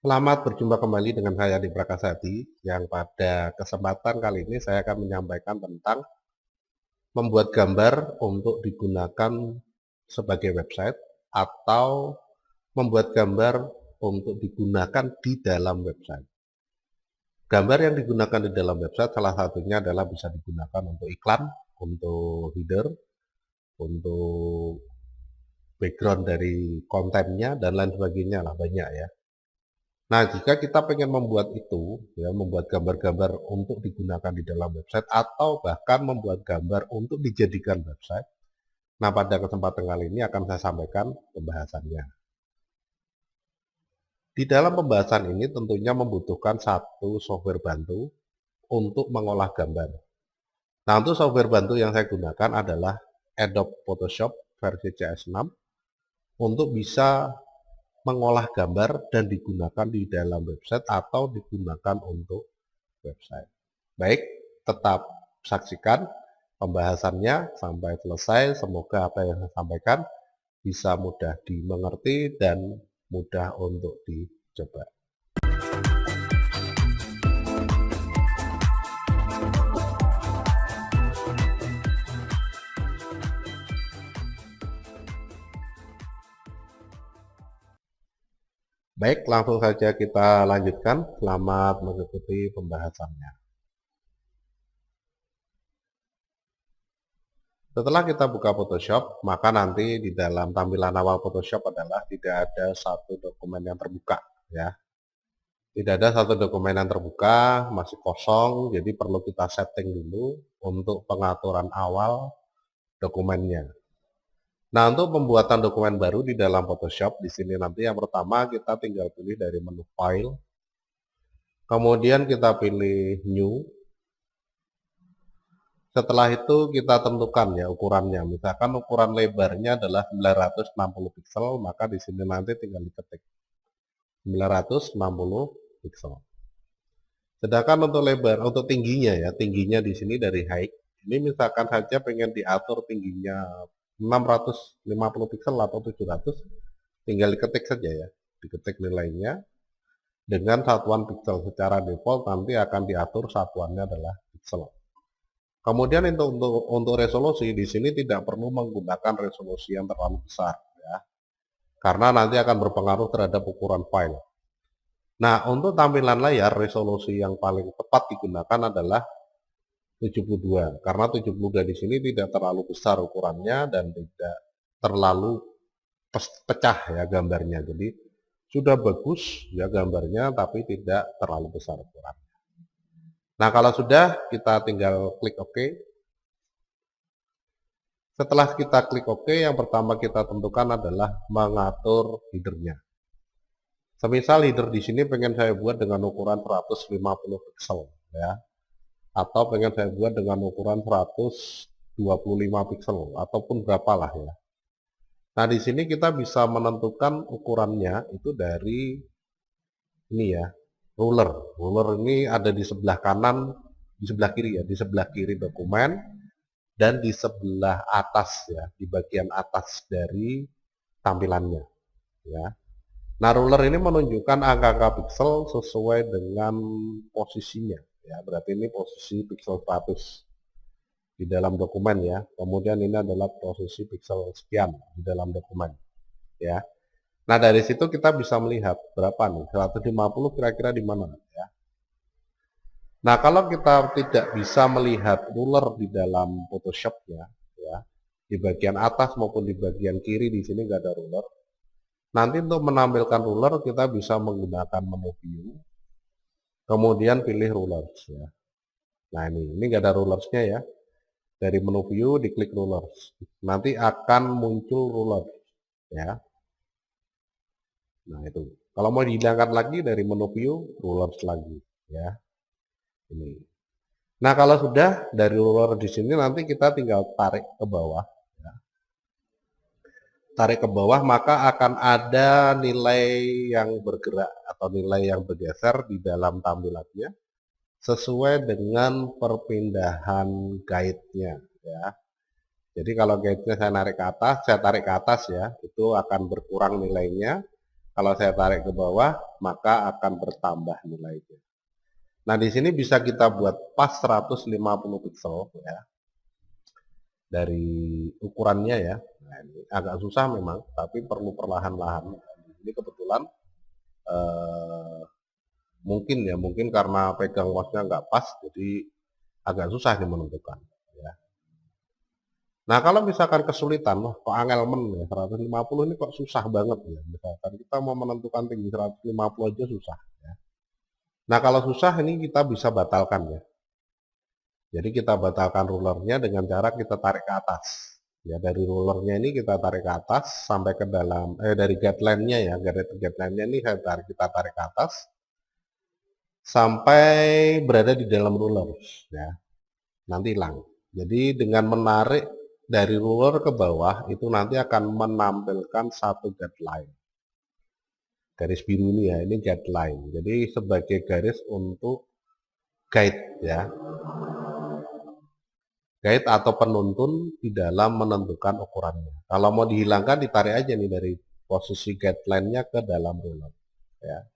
Selamat berjumpa kembali dengan saya Adi Prakasadi, yang pada kesempatan kali ini saya akan menyampaikan tentang membuat gambar untuk digunakan sebagai website atau membuat gambar untuk digunakan di dalam website. Gambar yang digunakan di dalam website salah satunya adalah bisa digunakan untuk iklan, untuk header, untuk background dari kontennya dan lain sebagainya lah, banyak ya. Nah, jika kita pengen membuat itu, ya, membuat gambar-gambar untuk digunakan di dalam website atau bahkan membuat gambar untuk dijadikan website. Nah, pada kesempatan kali ini akan saya sampaikan pembahasannya. Di dalam pembahasan ini tentunya membutuhkan satu software bantu untuk mengolah gambar. Nah, untuk software bantu yang saya gunakan adalah Adobe Photoshop versi CS6 untuk bisa mengolah gambar dan digunakan di dalam website atau digunakan untuk website. Baik, tetap saksikan pembahasannya sampai selesai. Semoga apa yang saya sampaikan bisa mudah dimengerti dan mudah untuk dicoba. Baik, langsung saja kita lanjutkan. Selamat mengikuti pembahasannya. Setelah kita buka Photoshop, maka nanti di dalam tampilan awal Photoshop adalah tidak ada satu dokumen yang terbuka, ya. Tidak ada satu dokumen yang terbuka, masih kosong, jadi perlu kita setting dulu untuk pengaturan awal dokumennya. Nah, untuk pembuatan dokumen baru di dalam Photoshop, di sini nanti yang pertama kita tinggal pilih dari menu File, kemudian kita pilih New. Setelah itu kita tentukan ya ukurannya. Misalkan ukuran lebarnya adalah 960 pixel, maka di sini nanti tinggal diketik 960 pixel. Sedangkan untuk lebar, untuk tingginya ya, tingginya di sini dari height. Ini misalkan saja pengen diatur tingginya 650 pixel atau 700, tinggal diketik saja ya. Diketik nilainya dengan satuan pixel. Secara default nanti akan diatur satuannya adalah pixel. Kemudian untuk resolusi di sini tidak perlu menggunakan resolusi yang terlalu besar ya. Karena nanti akan berpengaruh terhadap ukuran file. Nah, untuk tampilan layar, resolusi yang paling tepat digunakan adalah 72, karena 72 di sini tidak terlalu besar ukurannya dan tidak terlalu pecah ya gambarnya. Jadi sudah bagus ya gambarnya, tapi tidak terlalu besar ukurannya. Nah, kalau sudah, kita tinggal klik OK. Setelah kita klik OK, yang pertama kita tentukan adalah mengatur headernya. Semisal header di sini pengen saya buat dengan ukuran 150 pixel ya, atau pengen saya buat dengan ukuran 125 pixel ataupun berapalah ya. Nah, di sini kita bisa menentukan ukurannya itu dari ini ya, ruler. Ruler ini ada di sebelah kanan, di sebelah kiri ya, di sebelah kiri dokumen dan di sebelah atas ya, di bagian atas dari tampilannya ya. Nah, ruler ini menunjukkan angka-angka pixel sesuai dengan posisinya ya, berarti ini posisi pixel 100 di dalam dokumen ya. Kemudian ini adalah posisi pixel sekian di dalam dokumen ya. Nah, dari situ kita bisa melihat berapa nih, 150 kira-kira di mana ya. Nah, kalau kita tidak bisa melihat ruler di dalam Photoshop-nya ya, di bagian atas maupun di bagian kiri di sini nggak ada ruler. Nanti untuk menampilkan ruler kita bisa menggunakan menu view, kemudian pilih rulers ya. Nah, ini nggak ada rulersnya ya. Dari menu view diklik rulers, nanti akan muncul ruler ya. Nah, itu kalau mau dihilangkan lagi dari menu view rulers lagi ya, ini. Nah, kalau sudah dari ruler di sini nanti kita tinggal tarik ke bawah ya. Tarik ke bawah maka akan ada nilai yang bergerak atau nilai yang bergeser di dalam tampilannya sesuai dengan perpindahan guide-nya ya. Jadi kalau guide-nya saya narik ke atas, saya tarik ke atas ya, itu akan berkurang nilainya. Kalau saya tarik ke bawah, maka akan bertambah nilainya. Nah, di sini bisa kita buat pas 150 pixel ya dari ukurannya ya. Nah, ini agak susah memang, tapi perlu perlahan-lahan. Ini kebetulan mungkin karena pegang mouse-nya nggak pas, jadi agak susah nih menentukan. Ya. Nah, kalau misalkan kesulitan, wah kok angel men ya, 150 ini kok susah banget ya. Misalkan kita mau menentukan tinggi 150 aja susah. Ya. Nah, kalau susah ini kita bisa batalkan ya. Jadi kita batalkan rulernya dengan cara kita tarik ke atas. Ya, dari rulernya ini kita tarik ke atas sampai ke dalam, dari guideline-nya ya, guideline-nya ini kita tarik ke atas sampai berada di dalam ruler ya. Nanti hilang. Jadi dengan menarik dari ruler ke bawah itu nanti akan menampilkan satu guideline. Garis biru ini ya, ini guideline. Jadi sebagai garis untuk guide ya. Guide atau penuntun di dalam menentukan ukurannya. Kalau mau dihilangkan ditarik aja nih dari posisi guideline-nya ke dalam ruler ya.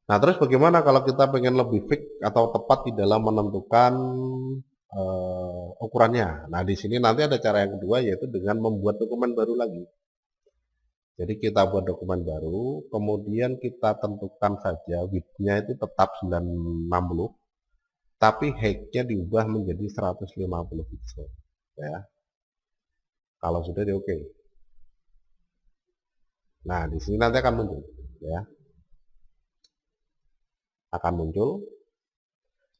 Nah, terus bagaimana kalau kita pengen lebih fix atau tepat di dalam menentukan ukurannya? Nah, di sini nanti ada cara yang kedua yaitu dengan membuat dokumen baru lagi. Jadi kita buat dokumen baru, kemudian kita tentukan saja width-nya itu tetap 960, tapi height-nya diubah menjadi 150 pixel. Ya. Kalau sudah di oke. Nah, di sini nanti akan muncul, ya. Akan muncul.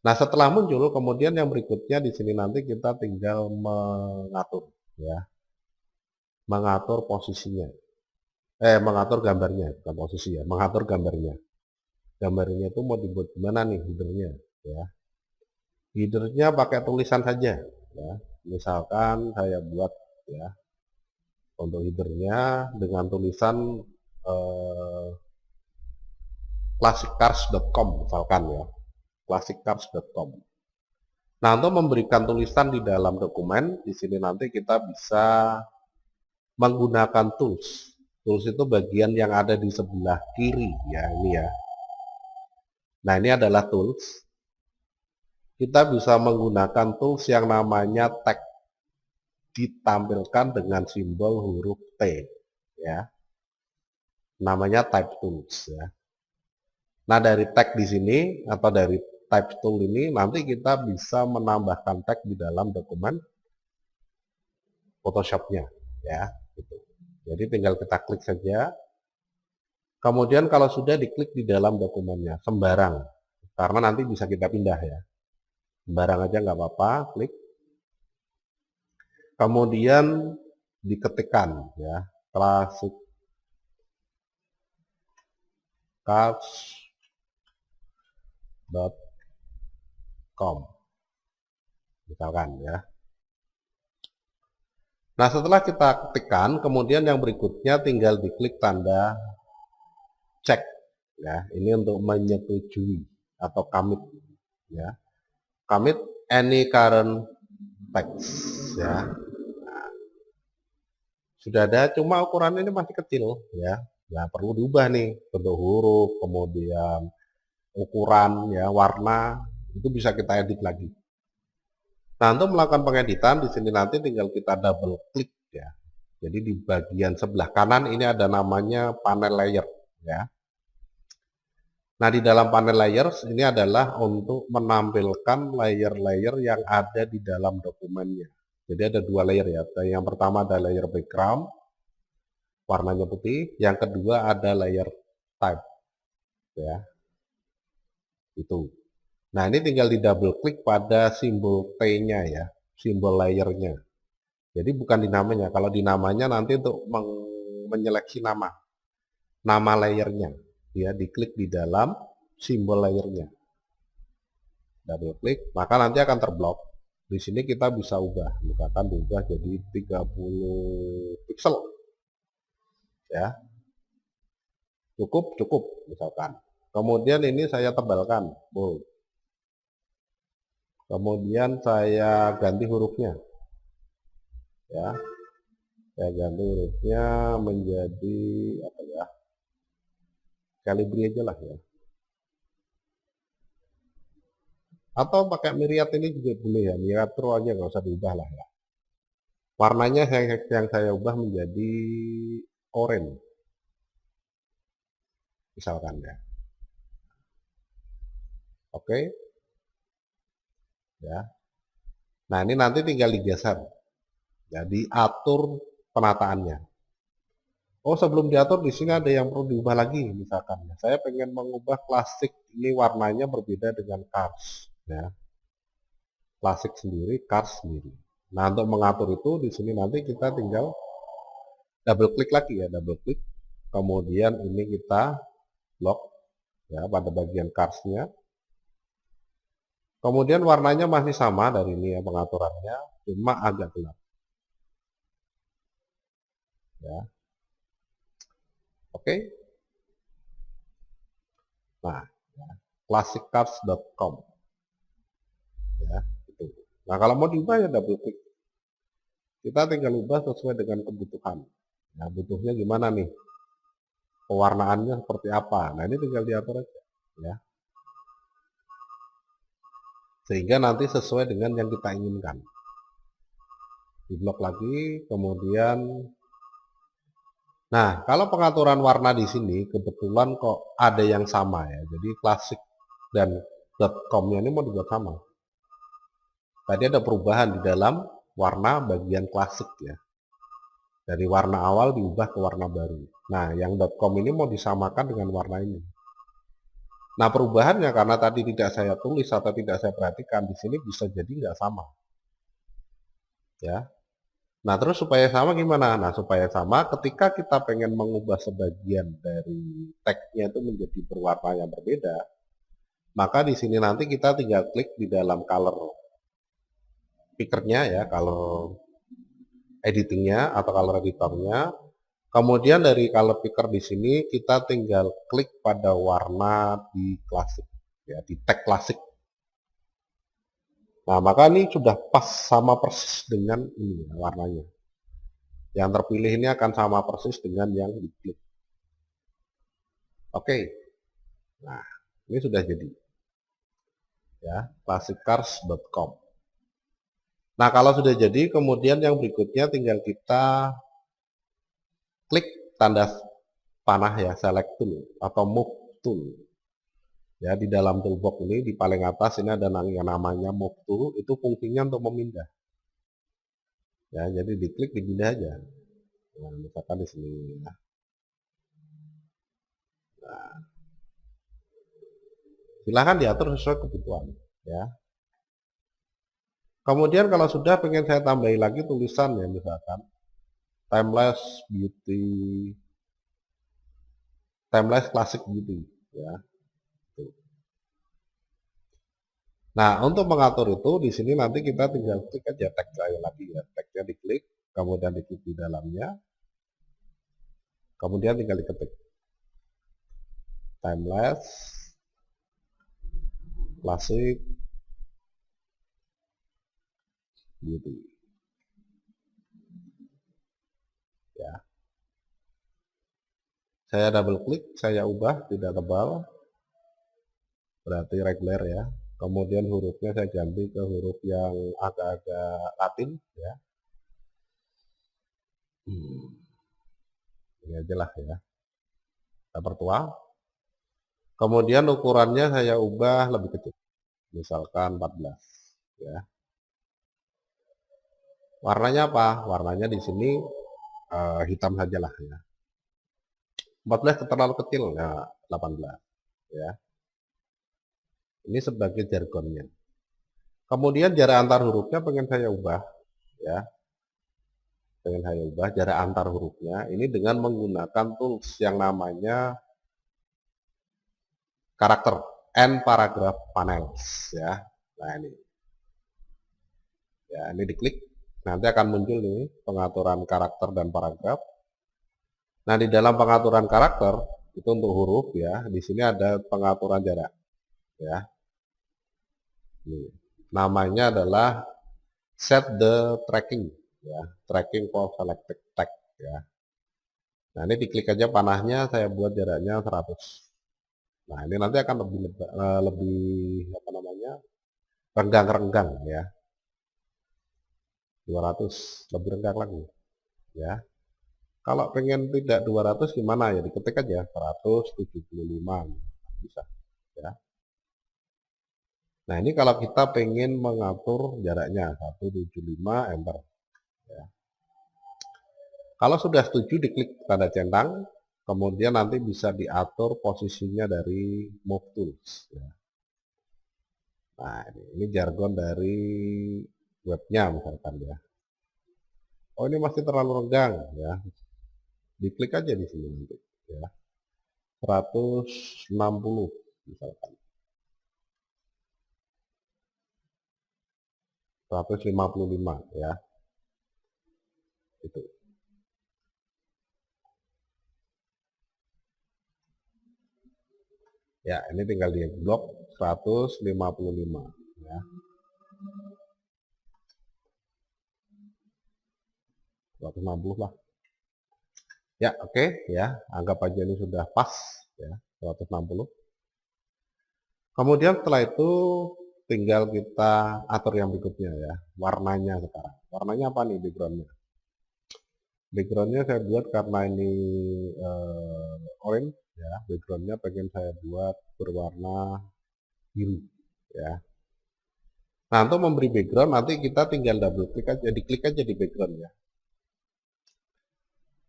Nah, setelah muncul, kemudian yang berikutnya di sini nanti kita tinggal mengatur, ya, mengatur posisinya, mengatur gambarnya, bukan posisi ya, mengatur gambarnya. Gambarnya itu mau dibuat gimana nih headernya, ya. Headernya pakai tulisan saja, ya. Misalkan saya buat, ya, untuk headernya dengan tulisan classiccars.com misalkan ya, classiccars.com. Nah, untuk memberikan tulisan di dalam dokumen, di sini nanti kita bisa menggunakan tools. Tools itu bagian yang ada di sebelah kiri ya, ini ya. Nah, ini adalah tools. Kita bisa menggunakan tools yang namanya tag, ditampilkan dengan simbol huruf T ya. Namanya type tools ya. Nah, dari tag di sini atau dari type tool ini nanti kita bisa menambahkan tag di dalam dokumen Photoshop-nya ya, gitu. Jadi tinggal kita klik saja. Kemudian kalau sudah diklik di dalam dokumennya, sembarang, karena nanti bisa kita pindah ya. Sembarang aja nggak apa-apa, klik. Kemudian diketikkan ya, classiccars.com misalkan ya. Nah, setelah kita ketikkan, kemudian yang berikutnya tinggal diklik tanda cek ya. Ini untuk menyetujui atau commit ya. Commit any current text ya. Nah, sudah ada, cuma ukurannya ini masih kecil ya. Nah, perlu diubah nih bentuk huruf, kemudian ukuran ya, warna itu bisa kita edit lagi. Nah, untuk melakukan pengeditan di sini nanti tinggal kita double klik ya. Jadi di bagian sebelah kanan ini ada namanya panel layer ya. Nah, di dalam panel layers ini adalah untuk menampilkan layer-layer yang ada di dalam dokumennya. Jadi ada dua layer ya. Yang pertama ada layer background, warnanya putih. Yang kedua ada layer type ya. Itu. Nah, ini tinggal di double klik pada simbol T-nya ya, simbol layernya. Jadi bukan di namanya. Kalau di namanya nanti untuk menyeleksi nama layernya, ya diklik di dalam simbol layernya. Double klik, maka nanti akan terblok. Di sini kita bisa ubah, misalkan diubah jadi 30 pixel, ya. Cukup, misalkan. Kemudian ini saya tebalkan, bold. Kemudian saya ganti hurufnya, ya. Saya ganti hurufnya menjadi apa ya? Calibri aja lah ya. Atau pakai Myriad ini juga boleh ya, Myriad Pro aja nggak usah diubah lah ya. Warnanya yang saya ubah menjadi oranye, misalkan ya. Oke, ya. Nah ini nanti tinggal digeser, jadi atur penataannya. Oh sebelum diatur di sini ada yang perlu diubah lagi, misalkan ya. Saya pengen mengubah klasik ini warnanya berbeda dengan cars, ya. Klasik sendiri, cars sendiri. Nah untuk mengatur itu di sini nanti kita tinggal double klik lagi ya, double klik. Kemudian ini kita lock ya pada bagian carsnya. Kemudian warnanya masih sama dari ini ya pengaturannya, cuma agak gelap. Ya. Oke. Nah, ya. classiccars.com. Ya, itu. Nah, kalau mau diubah ya double klik. Kita tinggal ubah sesuai dengan kebutuhan. Nah, butuhnya gimana nih? Pewarnaannya seperti apa? Nah, ini tinggal diatur aja, ya. Sehingga nanti sesuai dengan yang kita inginkan. Di blok lagi, kemudian nah, kalau pengaturan warna di sini kebetulan kok ada yang sama ya. Jadi klasik dan .com-nya ini mau dibuat sama. Tadi ada perubahan di dalam warna bagian klasik ya. Dari warna awal diubah ke warna baru. Nah, yang .com ini mau disamakan dengan warna ini. Nah, perubahannya karena tadi tidak saya tulis atau tidak saya perhatikan, di sini bisa jadi nggak sama. Ya. Nah, terus supaya sama gimana? Nah, supaya sama ketika kita pengen mengubah sebagian dari tag-nya itu menjadi berwarna yang berbeda, maka di sini nanti kita tinggal klik di dalam color picker-nya ya, color editingnya atau color editornya. Kemudian dari color picker di sini kita tinggal klik pada warna di klasik ya, di tag klasik. Nah, maka ini sudah pas sama persis dengan ini warnanya. Yang terpilih ini akan sama persis dengan yang diklik. Oke. Nah, ini sudah jadi. Ya, classiccars.com. Nah, kalau sudah jadi, kemudian yang berikutnya tinggal kita klik tanda panah ya, select tool atau move tool. Ya, di dalam toolbox ini di paling atas ini ada yang namanya move tool, itu fungsinya untuk memindah. Ya, jadi diklik dipindah aja. Nah, misalkan di sini. Nah, silahkan diatur sesuai kebutuhan. Ya. Kemudian kalau sudah pengen saya tambahi lagi tulisan ya, misalkan timeless beauty, timeless classic beauty. Ya. Nah, untuk mengatur itu di sini nanti kita tinggal klik aja tag saya lagi ya, tagnya diklik, kemudian diklik di dalamnya, kemudian tinggal diketik timeless classic beauty. Ya. Saya double klik, saya ubah tidak tebal, berarti regular ya. Kemudian hurufnya saya ganti ke huruf yang agak-agak Latin ya. Ini aja lah ya. Saya pertua. Kemudian ukurannya saya ubah lebih kecil. Misalkan 14 ya. Warnanya apa? Warnanya di sini hitam saja lah ya. 14 terlalu kecil ya, 18 ya. Ini sebagai jargonnya. Kemudian jarak antar hurufnya pengen saya ubah ya. Pengen saya ubah jarak antar hurufnya ini dengan menggunakan tools yang namanya karakter and paragraph panels ya. Nah ini. Ya, ini diklik. Nanti akan muncul nih pengaturan karakter dan paragraf. Nah, di dalam pengaturan karakter itu untuk huruf ya, di sini ada pengaturan jarak ya. Ini. Namanya adalah set the tracking ya, tracking for selected tag ya. Nah, ini diklik aja panahnya saya buat jaraknya 100 Nah, ini nanti akan lebih apa namanya, renggang-renggang ya, 200 lebih renggang lagi ya. Kalau pengen tidak 200 gimana ya, diketik aja 175 bisa ya. Nah, ini kalau kita pengen mengatur jaraknya 175 enter ya. Kalau sudah setuju diklik tanda centang, kemudian nanti bisa diatur posisinya dari move tools ya. Nah, ini jargon dari webnya misalkan ya. Oh, ini masih terlalu renggang ya. Diklik aja di sini nanti ya. 160 misalkan. 155 ya. Itu. Ya, ini tinggal di blok 155 ya. 160 lah. Ya, oke ya. Anggap aja ini sudah pas ya, 160. Kemudian setelah itu tinggal kita atur yang berikutnya ya, warnanya sekarang. Warnanya apa nih backgroundnya? Backgroundnya saya buat karena ini orange ya, backgroundnya pengen saya buat berwarna biru ya. Nah, untuk memberi background nanti kita tinggal double klik aja, diklik aja di background ya.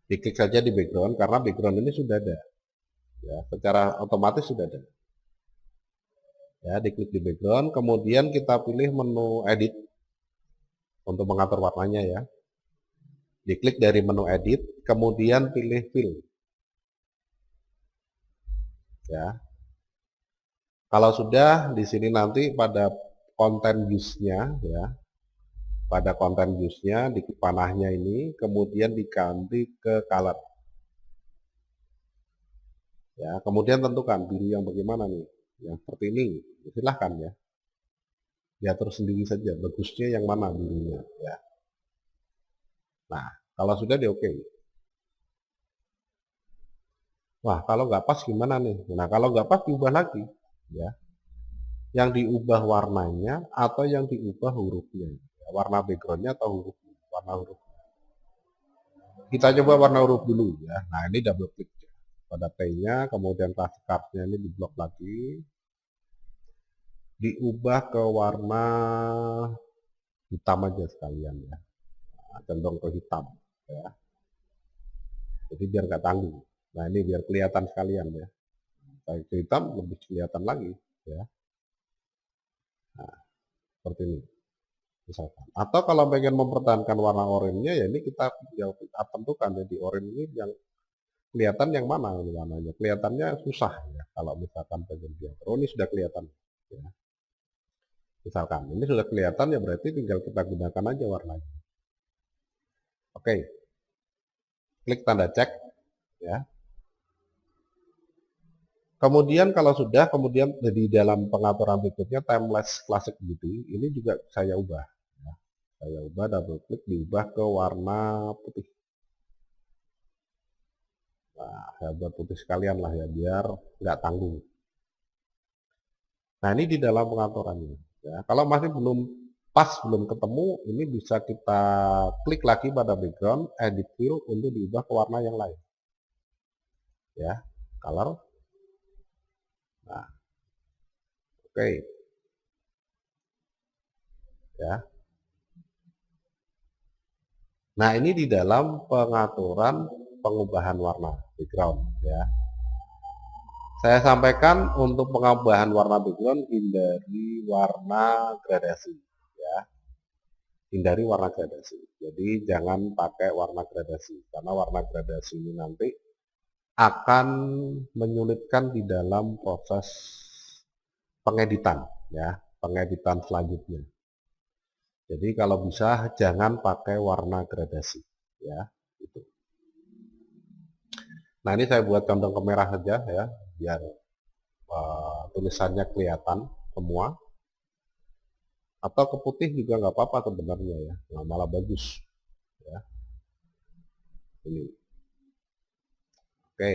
Diklik saja di background karena background ini sudah ada ya, secara otomatis sudah ada. Ya, diklik di background, kemudian kita pilih menu edit untuk mengatur warnanya ya. Diklik dari menu edit, kemudian pilih fill. Ya. Kalau sudah di sini nanti pada konten use-nya ya. Pada konten use-nya di panahnya ini kemudian diganti ke color. Ya, kemudian tentukan biru yang bagaimana nih. Yang seperti ini, silahkan ya. Diatur sendiri saja, bagusnya yang mana birunya ya. Nah, kalau sudah di oke. Wah, kalau nggak pas gimana nih? Nah, kalau nggak pas diubah lagi ya. Yang diubah warnanya atau yang diubah hurufnya. Ya, warna backgroundnya atau huruf, warna huruf. Kita coba warna huruf dulu ya. Nah, ini double klik pada T-nya, kemudian classic card-nya ini diblok lagi. Diubah ke warna hitam aja sekalian ya. Nah, condong ke hitam ya. Jadi biar nggak tanggung. Nah, ini biar kelihatan sekalian ya. Kayak hitam lebih kelihatan lagi ya. Nah, seperti ini misalkan. Atau kalau pengen mempertahankan warna oranye ya ini kita tentukan ya, di oranye ini yang kelihatan yang mana warnanya. Kelihatannya susah ya kalau misalkan pengen diatur. Oh, ini sudah kelihatan ya. Misalkan ini sudah kelihatan ya berarti tinggal kita gunakan aja warnanya. Oke. Klik tanda cek ya. Kemudian kalau sudah, kemudian di dalam pengaturan berikutnya timeless classic beauty ini juga saya ubah. Ya. Saya ubah, double klik, diubah ke warna putih. Nah, saya buat putih sekalian lah ya, biar nggak tanggung. Nah, ini di dalam pengaturannya. Ya. Kalau masih belum pas, belum ketemu, ini bisa kita klik lagi pada background, edit fill untuk diubah ke warna yang lain. Ya, color. Nah, oke. Ya. Nah, ini di dalam pengaturan pengubahan warna background ya. Saya sampaikan untuk pengubahan warna background hindari warna gradasi ya. Hindari warna gradasi. Jadi jangan pakai warna gradasi karena warna gradasi ini nanti akan menyulitkan di dalam proses pengeditan ya, pengeditan selanjutnya. Jadi kalau bisa jangan pakai warna gradasi ya, itu. Nah, ini saya buat condong ke merah saja ya, biar tulisannya kelihatan semua. Atau ke putih juga nggak apa-apa sebenarnya ya, nah, malah bagus. Ya. Ini, oke.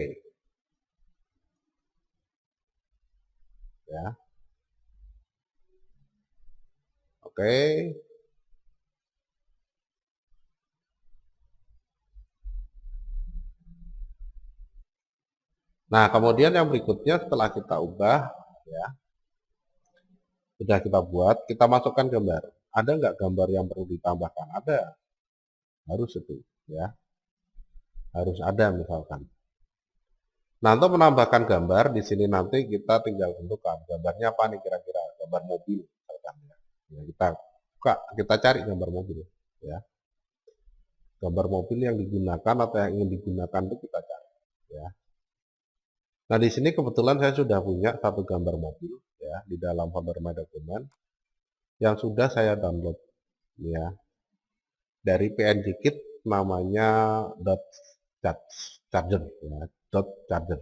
ya. Oke. Nah, kemudian yang berikutnya setelah kita ubah, ya, sudah kita buat, kita masukkan gambar. Ada nggak gambar yang perlu ditambahkan? Ada, harus itu, ya, harus ada misalkan. Nah, untuk menambahkan gambar di sini nanti kita tinggal tentukan gambarnya apa nih kira-kira, gambar mobil misalkan, ya. Ya, kita buka, kita cari gambar mobil, ya. Gambar mobil yang digunakan atau yang ingin digunakan itu kita cari, ya. Nah, di sini kebetulan saya sudah punya satu gambar mobil, ya, di dalam folder My Document yang sudah saya download, ya, dari PNG Kit namanya .charger, ya, .charger.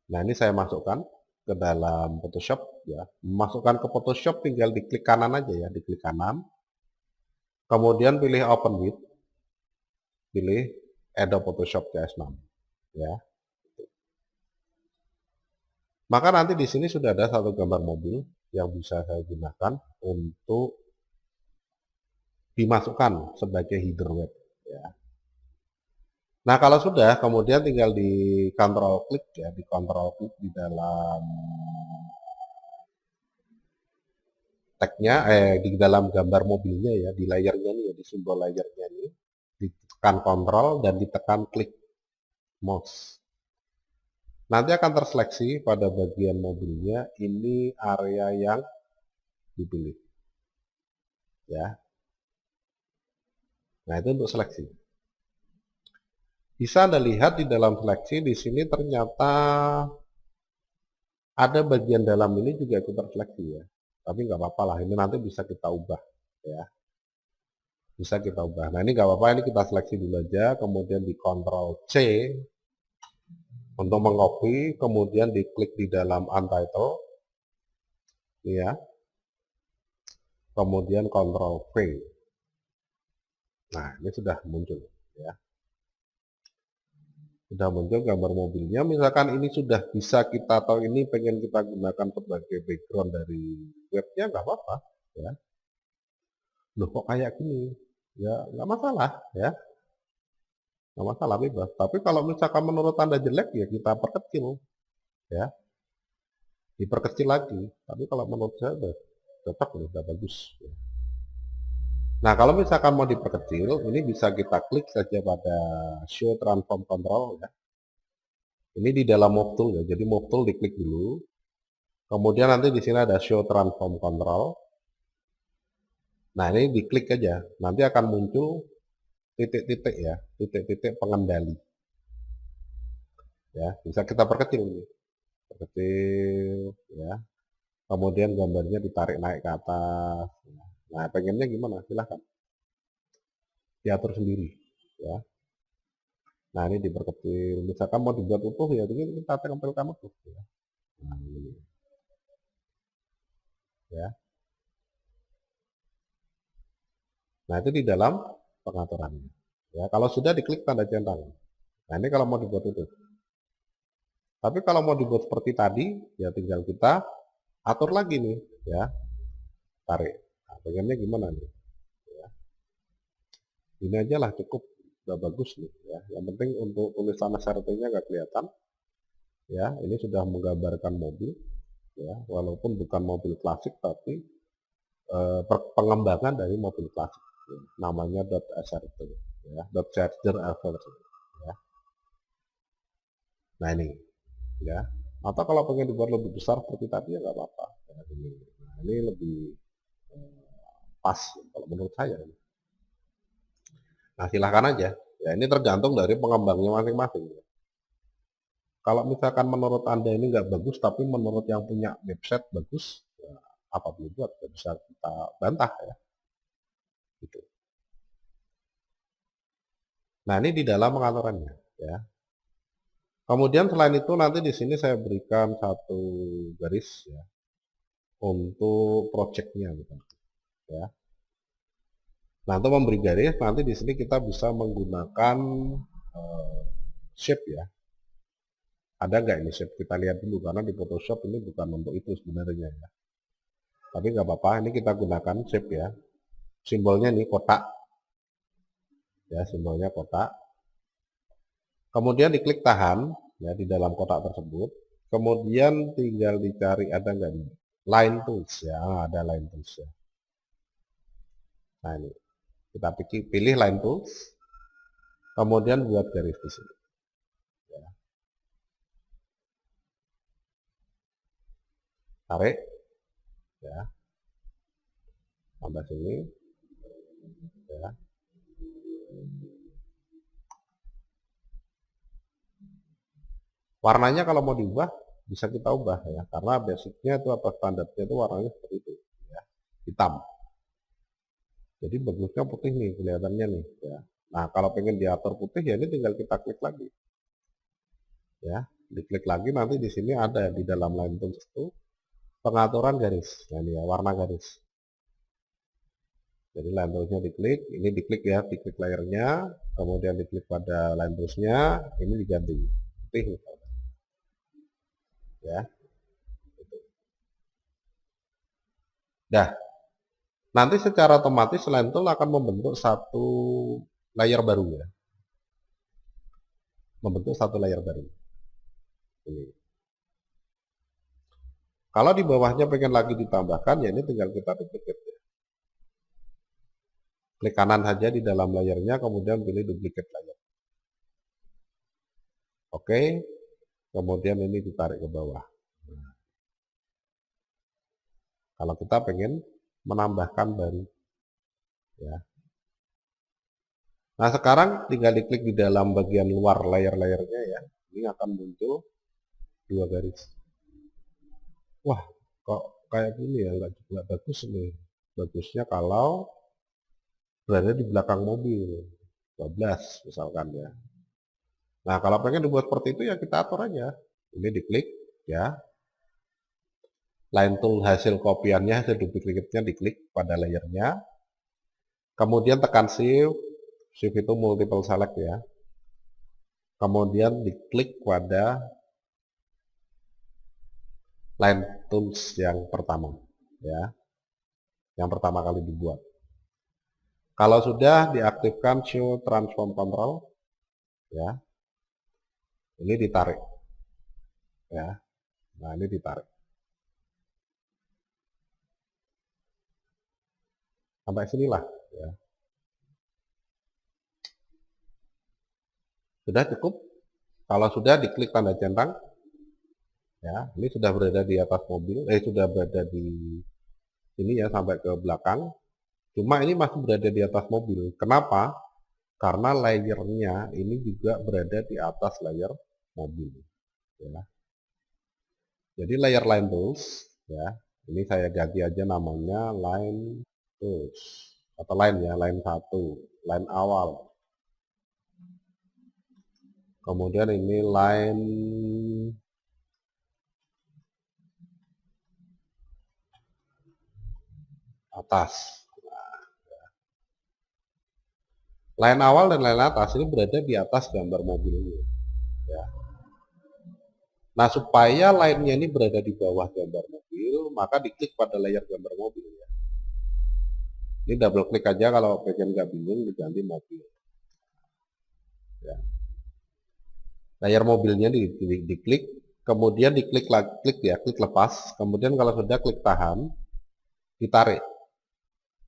Nah, ini saya masukkan ke dalam Photoshop, ya. Masukkan ke Photoshop tinggal diklik kanan aja, ya, diklik kanan. Kemudian pilih Open With, pilih Adobe Photoshop CS6, ya. Maka nanti di sini sudah ada satu gambar mobil yang bisa saya gunakan untuk dimasukkan sebagai header web, ya. Nah, kalau sudah, kemudian tinggal di control klik, ya, di control klik di dalam tagnya, di dalam gambar mobilnya, ya, di layarnya nih, ya, di simbol layarnya ini, ditekan kontrol dan ditekan klik mouse. Nanti akan terseleksi pada bagian mobilnya ini area yang dipilih, ya. Nah, itu untuk seleksi. Bisa Anda lihat di dalam seleksi di sini ternyata ada bagian dalam ini juga ikut terseleksi, ya. Tapi nggak apa-apa lah, ini nanti bisa kita ubah, ya. Bisa kita ubah. Nah, ini nggak apa-apa, ini kita seleksi dulu aja, kemudian di Ctrl C untuk mengcopy, kemudian diklik di dalam Untitled, ya. Kemudian Ctrl V. Nah, ini sudah muncul, ya. Sudah muncul gambar mobilnya. Misalkan ini sudah bisa kita, atau ini pengen kita gunakan sebagai background dari webnya, nggak apa-apa, ya. Loh, kok kayak gini? Ya, nggak masalah, ya. Nggak masalah, bebas. Tapi kalau misalkan menurut Anda jelek, ya kita perkecil, ya. Diperkecil lagi. Tapi kalau menurut saya udah cocok, udah bagus, ya. Nah, kalau misalkan mau diperkecil, ini bisa kita klik saja pada Show Transform Control, ya. Ini di dalam Move Tool, ya. Jadi Move Tool diklik dulu. Kemudian nanti di sini ada Show Transform Control. Nah, ini diklik aja. Nanti akan muncul titik-titik, ya, titik-titik pengendali. Ya, bisa kita perkecil ini. Perkecil, ya. Kemudian gambarnya ditarik naik ke atas. Nah, pengennya gimana? Silahkan. Diatur sendiri, ya. Nah, ini diperkecil. Misalkan mau dibuat utuh, ya ini kita tempelkan utuh, ya. Nah, ini, ya. Nah, itu di dalam pengaturannya. Ya, kalau sudah diklik tanda centang. Nah, ini kalau mau dibuat utuh. Tapi kalau mau dibuat seperti tadi, ya tinggal kita atur lagi nih, ya. Tarik. Nah, bagiannya gimana nih? Ya. Ini aja lah cukup, udah bagus nih, ya. Yang penting untuk tulisan SRT-nya nggak kelihatan. Ya, ini sudah menggambarkan mobil, ya, walaupun bukan mobil klasik tapi pengembangan dari mobil klasik, ya. Namanya .srt, ya, .charger average, ya. Nah, ini, ya. Atau kalau pengen dibuat lebih besar seperti tadi, ya nggak apa-apa, ya, ini. Nah, ini lebih pas kalau menurut saya. Nah, silahkan aja, ya, ini tergantung dari pengembangnya masing-masing, ya. Kalau misalkan menurut Anda ini nggak bagus, tapi menurut yang punya website bagus, ya, apa boleh buat, ya bisa kita bantah, ya. Gitu. Nah, ini di dalam pengaturannya, ya. Kemudian selain itu nanti di sini saya berikan satu garis, ya, untuk projectnya, gitu, ya. Nah, untuk memberi garis nanti di sini kita bisa menggunakan shape, ya. Ada nggak ini shape? Kita lihat dulu, karena di Photoshop ini bukan untuk itu sebenarnya ya. Tapi nggak apa-apa, ini kita gunakan shape ya. Simbolnya nih kotak. Ya, simbolnya kotak. Kemudian diklik tahan ya di dalam kotak tersebut. Kemudian tinggal dicari ada nggak nih? Line tools ya, ada line tools ya. Nah ini kita pilih line tools. Kemudian buat garis di sini. Ya. Tarik ya. Tambah sini ya. Warnanya kalau mau diubah bisa kita ubah ya, karena basicnya itu atau standarnya itu warnanya seperti itu ya, hitam. Jadi bagusnya putih nih kelihatannya nih ya. Nah kalau pengen diatur putih ya ini tinggal kita klik lagi ya, diklik lagi nanti di sini ada di dalam line tools itu pengaturan garis. Nah ini ya, warna garis. Jadi line toolsnya diklik, ini diklik ya, diklik layernya, kemudian diklik pada line toolsnya, ini diganti putih ya. Dah, nanti secara otomatis line tool akan membentuk satu layer baru ya, membentuk satu layer baru. Ini. Kalau di bawahnya pengen lagi ditambahkan, ya ini tinggal kita duplicate ya. Klik kanan saja di dalam layernya, kemudian pilih duplicate layer. Oke, kemudian ini ditarik ke bawah. Kalau kita pengen menambahkan baru, ya. Nah sekarang tinggal diklik di dalam bagian luar layer-layernya ya, ini akan muncul dua garis. Wah, kok kayak gini ya, nggak bagus nih. Bagusnya kalau berada di belakang mobil, 12 misalkan ya. Nah kalau pengen dibuat seperti itu ya kita atur aja. Ini diklik ya. Line tool hasil kopiannya, hasil duplicate-nya diklik pada layernya. Kemudian tekan shift, shift itu multiple select ya. Kemudian diklik pada line tools yang pertama ya. Yang pertama kali dibuat. Kalau sudah diaktifkan show transform control ya. Ini ditarik ya. Nah, ini ditarik. Sampai sinilah ya. Sudah cukup? Kalau sudah diklik tanda centang ya, ini sudah berada di atas mobil, sudah berada di sini ya sampai ke belakang. Cuma ini masih berada di atas mobil. Kenapa? Karena layernya ini juga berada di atas layer mobil. Ya. Jadi layer line tools ya, ini saya ganti aja namanya line tools atau line ya, line 1, line awal. Kemudian ini line atas. Line awal dan line atas ini berada di atas gambar mobil ini. Ya. Nah supaya line-nya ini berada di bawah gambar mobil, maka diklik pada layar gambar mobil ya. Ini double klik aja kalau pengen nggak bingung diganti mobil. Ya. Layar mobilnya diklik, kemudian diklik lagi, klik ya, klik lepas, kemudian kalau sudah klik tahan, ditarik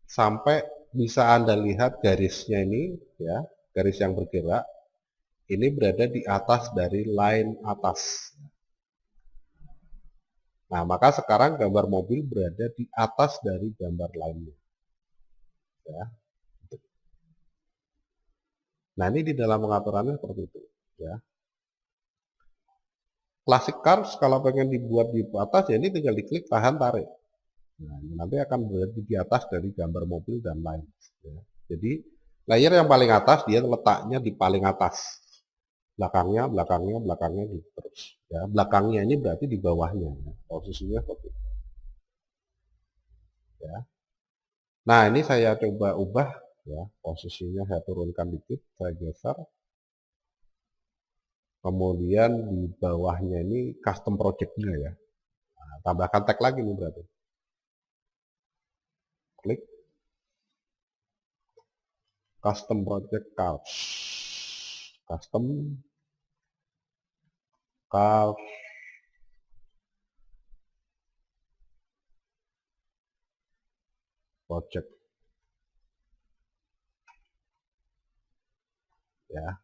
sampai bisa Anda lihat garisnya ini ya, garis yang bergerak ini berada di atas dari line atas. Nah, maka sekarang gambar mobil berada di atas dari gambar lainnya. Ya. Nah, ini di dalam pengaturannya seperti itu. Ya. Classic Cars kalau pengen dibuat di atas ya ini tinggal diklik tahan tarik. Nah, nanti akan berada di atas dari gambar mobil dan lain. Ya. Jadi layer yang paling atas dia letaknya di paling atas. Belakangnya gitu terus. Ya, belakangnya ini berarti di bawahnya. Ya. Posisinya seperti itu. Ya. Nah, ini saya coba ubah ya, posisinya saya turunkan dikit, saya geser. Kemudian di bawahnya ini custom project-nya ya. Nah, tambahkan tag lagi nih berarti. Klik custom project cars. Custom cars project ya.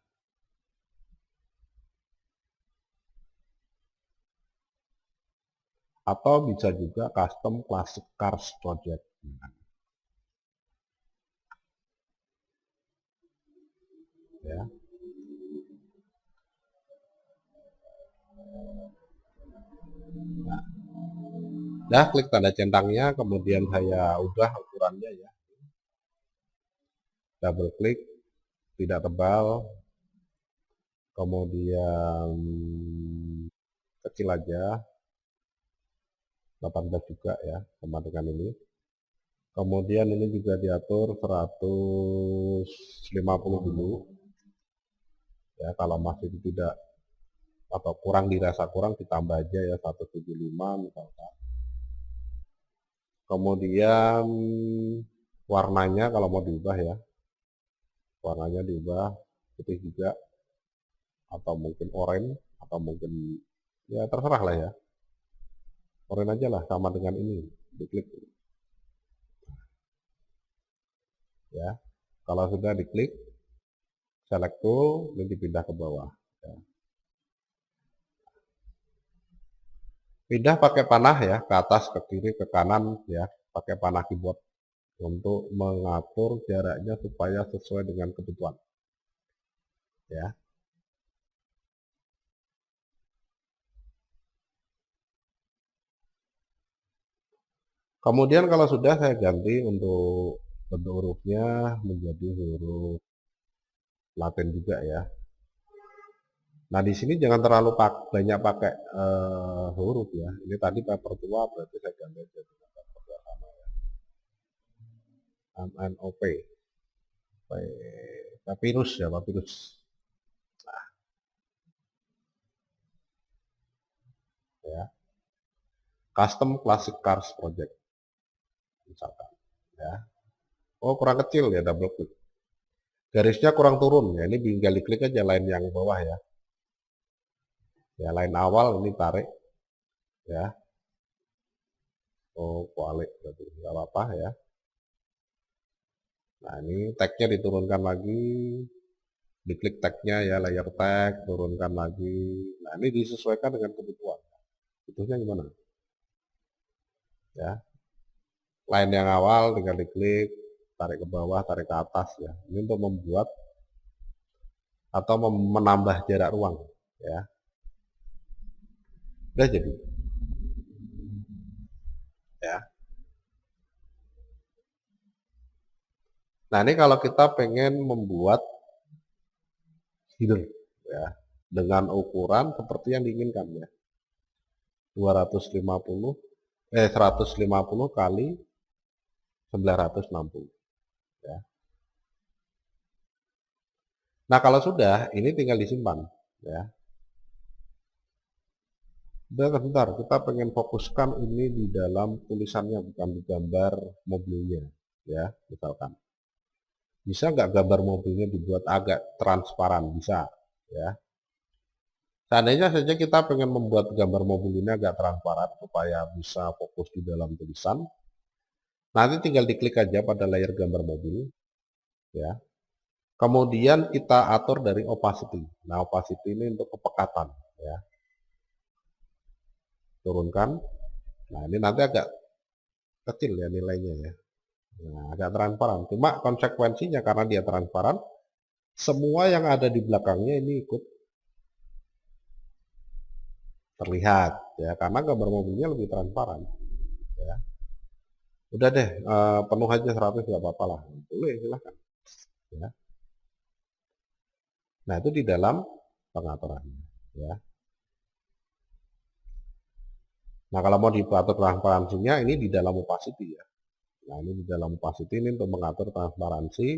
Atau bisa juga custom classic cars project. Ya. Nah, klik tanda centangnya, kemudian saya ubah ukurannya ya. Double klik, tidak tebal, kemudian kecil aja, 18 juga ya, sama dengan ini. Kemudian ini juga diatur 150 dulu. Ya, kalau masih tidak atau kurang dirasa kurang ditambah aja ya 175 misalkan. Kemudian warnanya kalau mau diubah ya, warnanya diubah putih juga, atau mungkin oranye, atau mungkin ya terserah lah ya, oranye aja lah, sama dengan ini, diklik ya. Kalau sudah diklik select tool, ini dipindah ke bawah ya. Pindah pakai panah ya, ke atas, ke kiri, ke kanan ya, pakai panah keyboard untuk mengatur jaraknya supaya sesuai dengan kebutuhan ya. Kemudian kalau sudah, saya ganti untuk bentuk hurufnya menjadi huruf Latin juga ya. Nah, di sini jangan terlalu banyak pakai huruf ya. Ini tadi paper tua, berarti saya ganti aja dengan paper tua sama ya. MNOP, papyrus ya, papyrus. Nah, ya. Custom Classic Cars Project, misalkan. Ya. Oh, kurang kecil ya, double klik. Garisnya kurang turun ya. Ini tinggal diklik aja line yang bawah ya. Ya, line awal ini tarik ya. Oh, kualik berarti nggak apa-apa ya. Nah, ini tagnya diturunkan lagi, diklik tagnya ya, layer tag, turunkan lagi. Nah, ini disesuaikan dengan kebutuhan. Butuhnya gimana? Ya, line yang awal tinggal diklik, tarik ke bawah, tarik ke atas ya. Ini untuk membuat atau menambah jarak ruang ya. Udah jadi ya. Nah, ini kalau kita pengen membuat header ya dengan ukuran seperti yang diinginkan ya. 150 kali 960 ya. Nah, kalau sudah ini tinggal disimpan ya. Bentar, kita pengen fokuskan ini di dalam tulisannya, bukan di gambar mobilnya ya, misalkan. Bisa nggak gambar mobilnya dibuat agak transparan? Bisa ya. Seandainya saja kita pengen membuat gambar mobil ini agak transparan supaya bisa fokus di dalam tulisan, nanti tinggal diklik aja pada layar gambar mobil ya. Kemudian kita atur dari opacity. Nah, opacity ini untuk kepekatan ya. Turunkan. Nah, ini nanti agak kecil ya nilainya ya. Nah, agak transparan. Cuma konsekuensinya karena dia transparan, semua yang ada di belakangnya ini ikut terlihat ya, karena gambar mobilnya lebih transparan ya. Udah deh, penuh aja 100 nggak apa-apa lah, boleh silahkan ya. Nah, itu di dalam pengaturannya ya. Nah, kalau mau diatur transparansinya ini di dalam opacity ya. Nah, ini di dalam opacity ini untuk mengatur transparansi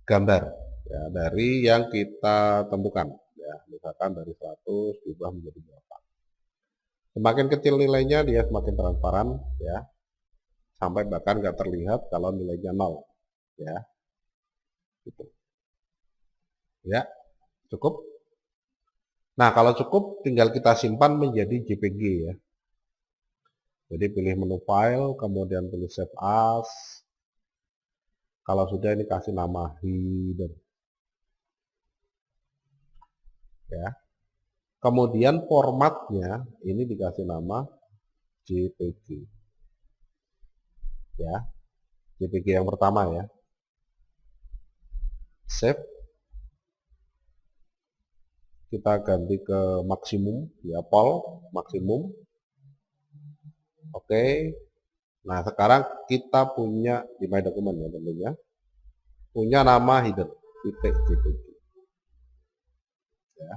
gambar ya, dari yang kita tentukan ya. Misalkan dari 100 diubah menjadi berapa. Semakin kecil nilainya dia semakin transparan, ya. Sampai bahkan nggak terlihat kalau nilainya 0, ya. Gitu. Ya, cukup. Nah, kalau cukup tinggal kita simpan menjadi JPG, ya. Jadi pilih menu file, kemudian pilih save as. Kalau sudah ini kasih nama header, ya. Kemudian formatnya ini dikasih nama JPG, ya. JPG yang pertama, ya. Save. Kita ganti ke maksimum, ya, pol maksimum. Oke. Nah, sekarang kita punya di my document, ya, tentunya punya nama header titik JPG, ya.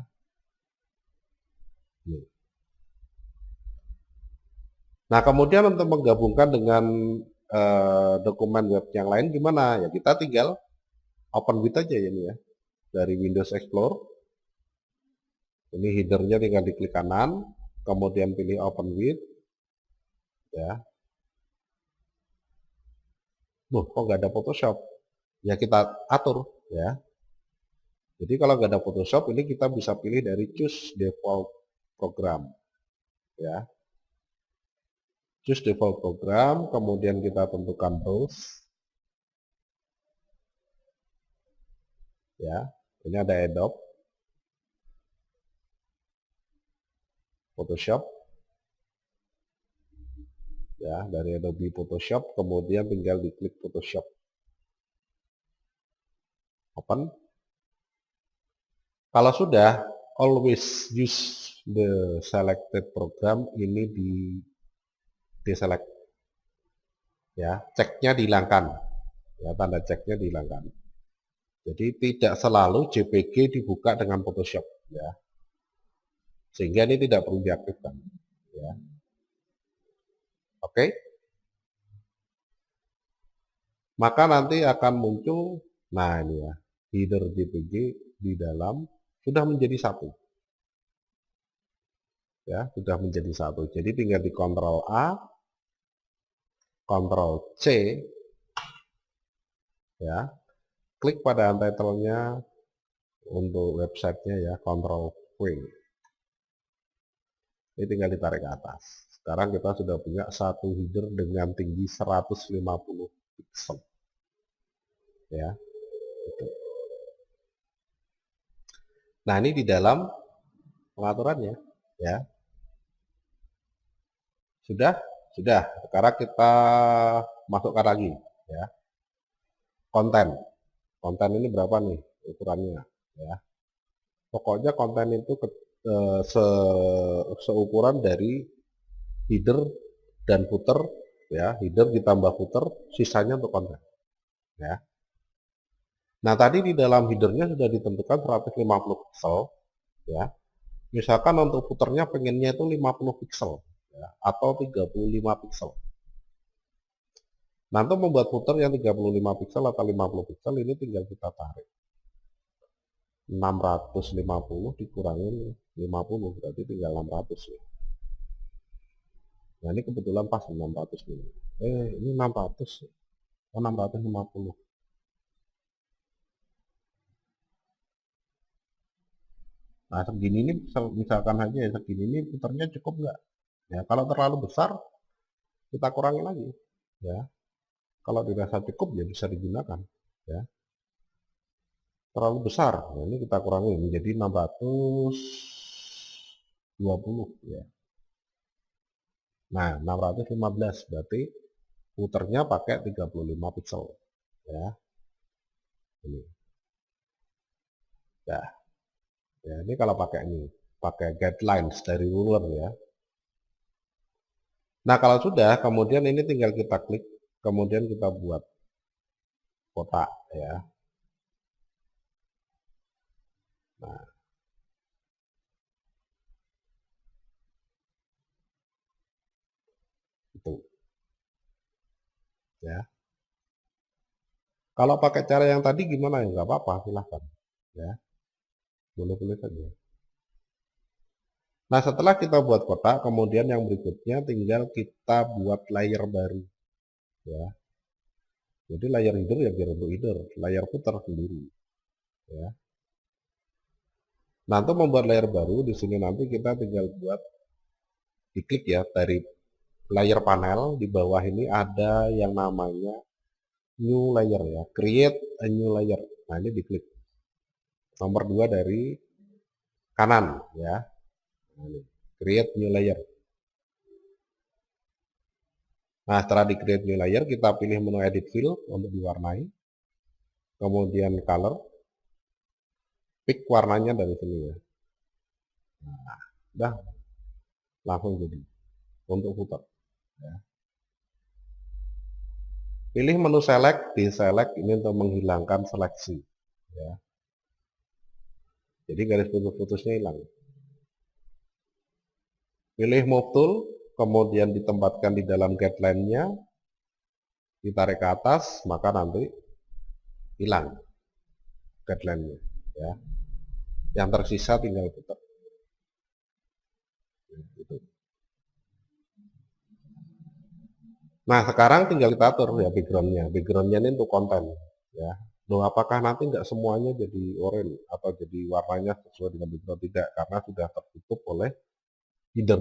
Nah, kemudian untuk menggabungkan dengan dokumen web yang lain gimana? Ya, kita tinggal open with aja ini, ya, dari Windows Explorer. Ini headernya tinggal diklik kanan, kemudian pilih open with, ya. Kok nggak ada Photoshop? Ya, kita atur, ya. Jadi kalau nggak ada Photoshop, ini kita bisa pilih dari choose default program, ya. Choose default program, kemudian kita tentukan browse, ya. Ini ada Adobe Photoshop, ya, dari Adobe Photoshop, kemudian tinggal diklik Photoshop, open. Kalau sudah, always use the selected program, ini di deselect, ya, ceknya dihilangkan, ya, tanda ceknya dihilangkan. Jadi tidak selalu JPG dibuka dengan Photoshop, ya, sehingga ini tidak perlu diaktifkan, ya. Oke. Maka nanti akan muncul, nah ini, ya, header JPG di dalam sudah menjadi satu, ya, sudah menjadi satu. Jadi tinggal di Ctrl A, Ctrl C, ya, klik pada untitled-nya untuk websitenya, ya, Ctrl V. Ini tinggal ditarik ke atas. Sekarang kita sudah punya satu header dengan tinggi 150 pixel, ya. Gitu. Nah, ini di dalam pengaturannya, ya. Sudah. Sekarang kita masukkan lagi, ya. Konten ini berapa nih ukurannya, ya. Pokoknya konten itu seukuran dari header dan footer, ya. Header ditambah footer, sisanya untuk konten, ya. Nah, tadi di dalam headernya sudah ditentukan 150 pixel, ya. Misalkan untuk footernya pengennya itu 50 pixel, ya, atau 35 pixel. Nah, untuk membuat footer yang 35 pixel atau 50 pixel ini tinggal kita tarik 650 dikurangin 50, berarti tinggal 600, ya. Nah, ini kebetulan pas 600 ini. Ini 600, oh 650. Nah, segini ini misalkan aja, ya, segini ini puternya cukup nggak? Ya, kalau terlalu besar kita kurangi lagi, ya. Kalau dirasa cukup ya bisa digunakan, ya. Terlalu besar, nah ini kita kurangi menjadi 620, ya. Nah, 615 berarti puternya pakai 35 pixel, ya. Ini. Ya. Ya, ini kalau pakai ini, pakai guidelines dari ruler, ya. Nah, kalau sudah, kemudian ini tinggal kita klik, kemudian kita buat kotak, ya. Nah, itu, ya. Kalau pakai cara yang tadi gimana ya? Nggak apa-apa, silahkan, ya. boleh-boleh saja. Nah, setelah kita buat kotak, kemudian yang berikutnya tinggal kita buat layer baru, ya. Jadi layer header ya biar untuk header, layar footer sendiri, ya. Nah, untuk membuat layer baru di sini nanti kita tinggal buat diklik ya dari layer panel di bawah ini ada yang namanya new layer ya, create a new layer. Nah, ini diklik nomor 2 dari kanan ya. Nah, ini, create new layer. Nah, setelah di create new layer kita pilih menu edit fill untuk diwarnai, kemudian color, pick warnanya dari sini ya. Nah, udah langsung jadi untuk footer ya. Pilih menu select, di select ini untuk menghilangkan seleksi ya. Jadi garis putus-putusnya hilang. Pilih move tool, kemudian ditempatkan di dalam guideline-nya, ditarik ke atas, maka nanti hilang guideline-nya ya. Yang tersisa tinggal footer. Gitu. Nah, sekarang tinggal kita atur ya background-nya. Background-nya ini untuk konten ya. Loh, apakah nanti nggak semuanya jadi oranye atau jadi warnanya sesuai dengan background? Tidak, karena sudah tertutup oleh header.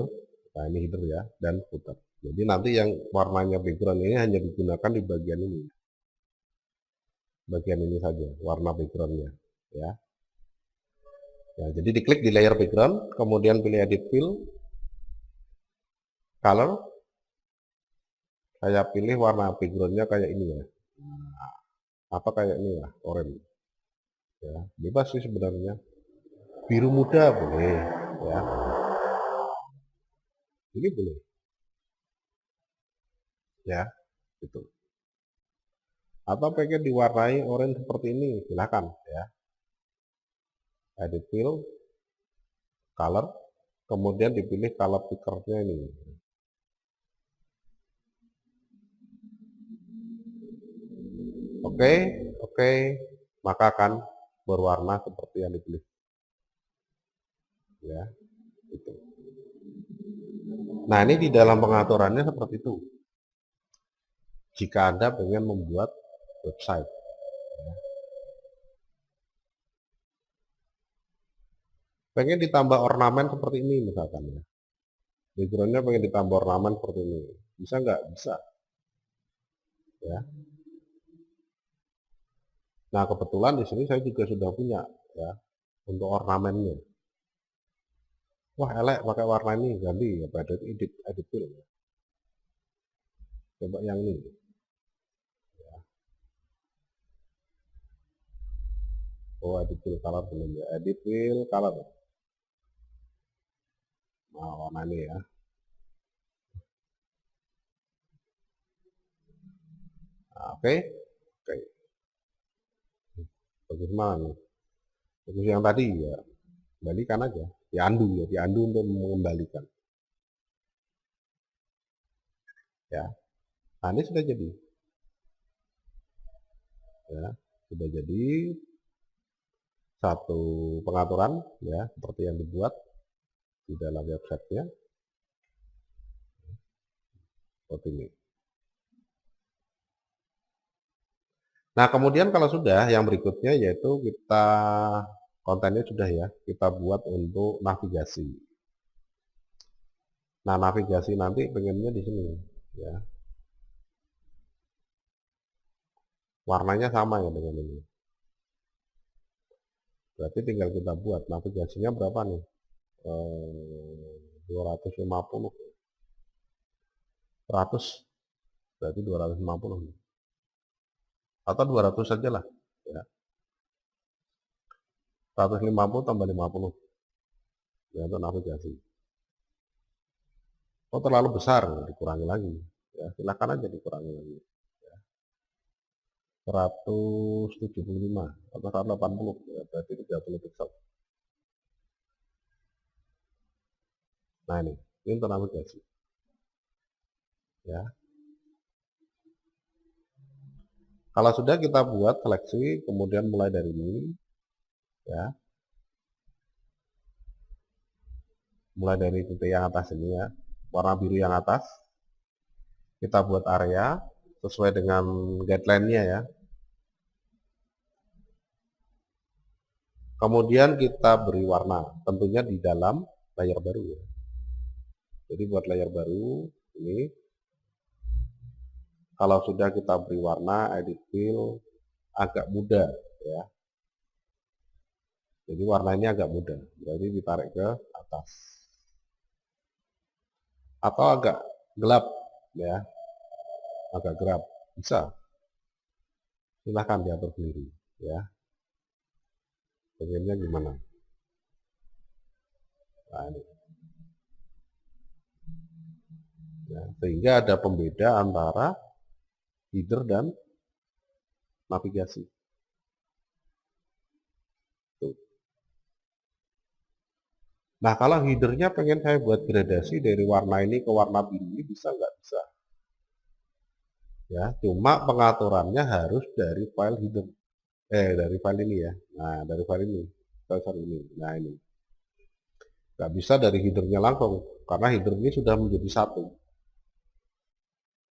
Nah, ini header ya, dan footer. Jadi nanti yang warnanya background ini hanya digunakan di bagian ini. Bagian ini saja, warna background-nya ya. Ya, jadi diklik di layer background, kemudian pilih edit fill, color. Saya pilih warna background-nya kayak ini ya. Apa kayak ini ya, orange. Ya, bebas sih sebenarnya. Biru muda boleh ya. Ini boleh. Ya, gitu. Atau pengen diwarnai orange seperti ini, silakan ya. Edit fill, color, kemudian dipilih color picker-nya ini. Oke, oke, maka akan berwarna seperti yang dipilih. Ya, itu. Nah, ini di dalam pengaturannya seperti itu. Jika Anda ingin membuat website. Pengen ditambah ornamen seperti ini misalkan ya. Backgroundnya pengen ditambah ornamen seperti ini. Bisa nggak? Bisa. Ya. Nah, kebetulan di sini saya juga sudah punya ya untuk ornamennya. Wah, elek pakai warna ini, ganti ya pada edit fill. Coba yang ini. Ya. Oh, edit fill color belum ya. Edit fill color. Nah, warna ini ya. Nah, oke. Oke. Bagus mana nih? Bagus yang tadi ya. Kembalikan aja. Diandu ya, diandu untuk mengembalikan. Ya. Nah, ini sudah jadi. Ya, sudah jadi satu pengaturan ya seperti yang dibuat di dalam websitenya seperti ini. Nah, kemudian kalau sudah yang berikutnya yaitu kita kontennya sudah ya kita buat untuk navigasi. Nah, navigasi nanti pengennya di sini ya. Warnanya sama ya dengan ini. Berarti tinggal kita buat navigasinya berapa nih? 250 100 berarti 250 atau 200 saja lah ya. 150 tambah 50 ya untuk navigasi. Oh, terlalu besar dikurangi lagi ya, silakan aja dikurangi lagi ya. 175 atau 180 ya, berarti 30 pixel. Nah, ini untuk navigasi ya. Kalau sudah kita buat seleksi kemudian mulai dari ini ya. mulai dari titik yang atas ini ya, warna biru yang atas, kita buat area sesuai dengan guideline-nya ya. Kemudian kita beri warna, tentunya di dalam layer baru ya. Jadi buat layer baru ini, kalau sudah kita beri warna, edit fill agak muda ya. Jadi warnanya agak muda, jadi ditarik ke atas. Atau agak gelap ya, agak gelap bisa. Silahkan diatur sendiri ya. Pengennya gimana? Nah, ini. Ya, sehingga ada pembeda antara header dan navigasi. Tuh. Nah, kalau headernya pengen saya buat gradasi dari warna ini ke warna biru ini bisa nggak? Bisa. Ya, cuma pengaturannya harus dari file header. Dari file ini ya. Nah, dari file ini. Sorry, ini. Nah, ini. Nggak bisa dari headernya langsung, karena header ini sudah menjadi satu.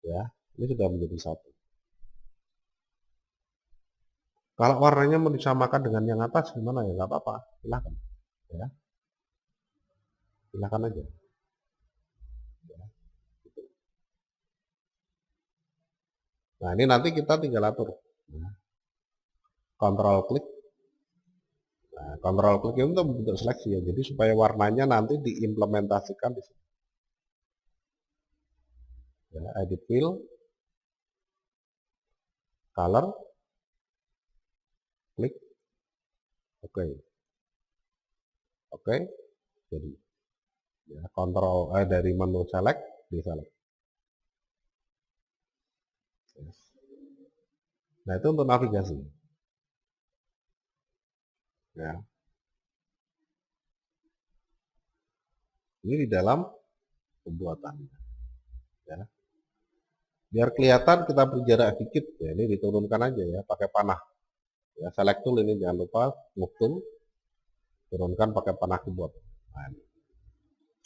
Ya, ini sudah menjadi satu. Kalau warnanya mau disamakan dengan yang atas gimana ya? Nggak apa-apa, silahkan. Ya, silahkan aja. Ya, gitu. Nah, ini nanti kita tinggal atur. Ya. Kontrol klik. Nah, kontrol klik itu untuk bentuk seleksi ya. Jadi supaya warnanya nanti diimplementasikan di sini. Ya, edit fill, color, klik, oke, oke, jadi ya, kontrol dari menu select di select. Yes. Nah, itu untuk navigasi. Ya, ini di dalam pembuatan. Ya. Biar kelihatan kita berjarak dikit, ya ini diturunkan aja ya, pakai panah. Ya, select tool ini jangan lupa, move tool, turunkan pakai panah keyboard. Nah, ini,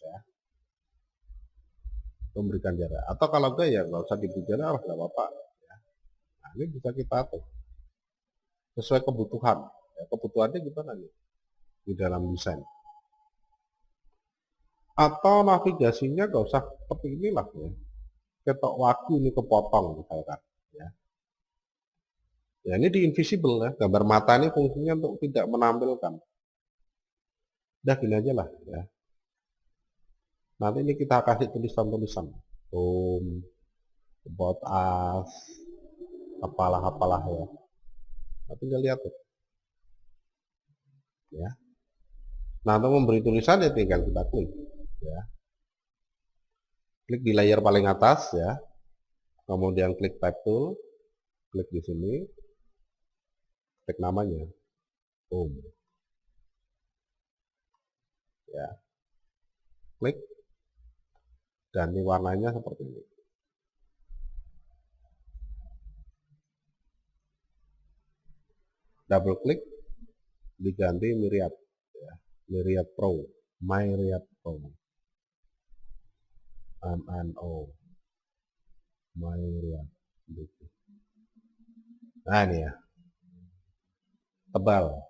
ya. Memberikan jarak. Atau kalau enggak ya nggak usah diberi jarak, nggak apa-apa. Ya. Nah, ini bisa kita atur sesuai kebutuhan. Ya, kebutuhannya gimana nih di dalam desain? Atau navigasinya nggak usah seperti inilah ya. Ketok waktu ini kepotong misalkan. Ya. Ya ini di invisible ya, gambar mata ini fungsinya untuk tidak menampilkan. Udah gini aja lah ya. Nanti ini kita kasih tulisan-tulisan. Home, about us, apalah-apalah ya. Nah, tinggal lihat tuh. Ya. Nah, untuk memberi tulisan ya tinggal kita klik. Ya. Klik di layer paling atas ya. Kemudian klik type tool, klik di sini, klik namanya. Home. Ya. Klik dan ini warnanya seperti ini. Double klik diganti Myriad ya. Myriad Pro, Myriad Pro, MNO, Myriad. Nah ini ya, tebal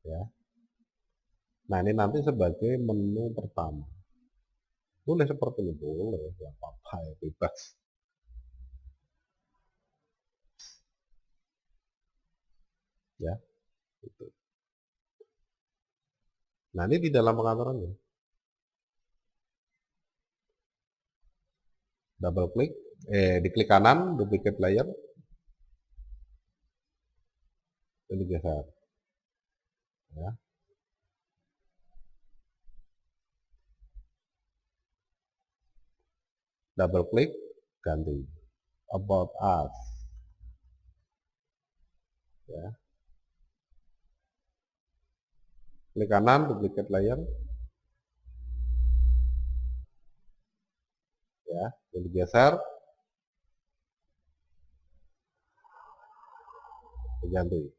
ya. Nah ini nanti sebagai menu pertama. Boleh seperti ini, boleh, ya apa-apa ya, bebas. Ya, gitu. Nah ini di dalam pengaturannya. Double klik, di klik kanan, duplicate layer, ini geser. Ya. Double klik, ganti. About us. Ya. Klik kanan, duplicate layer. Ya, ini geser. Diganti.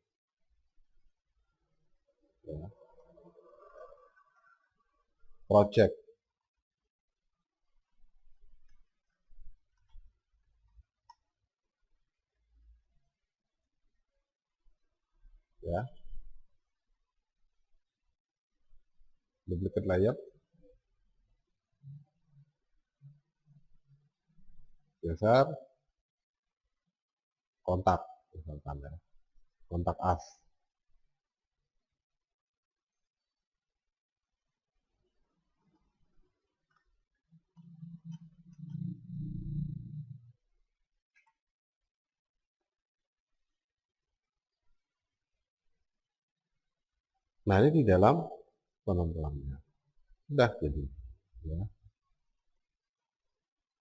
project. Ya, duplicate layer, geser, kontak, misalkan ya, kontak as. Nah, ini di dalam penentuannya. Sudah jadi. Ya.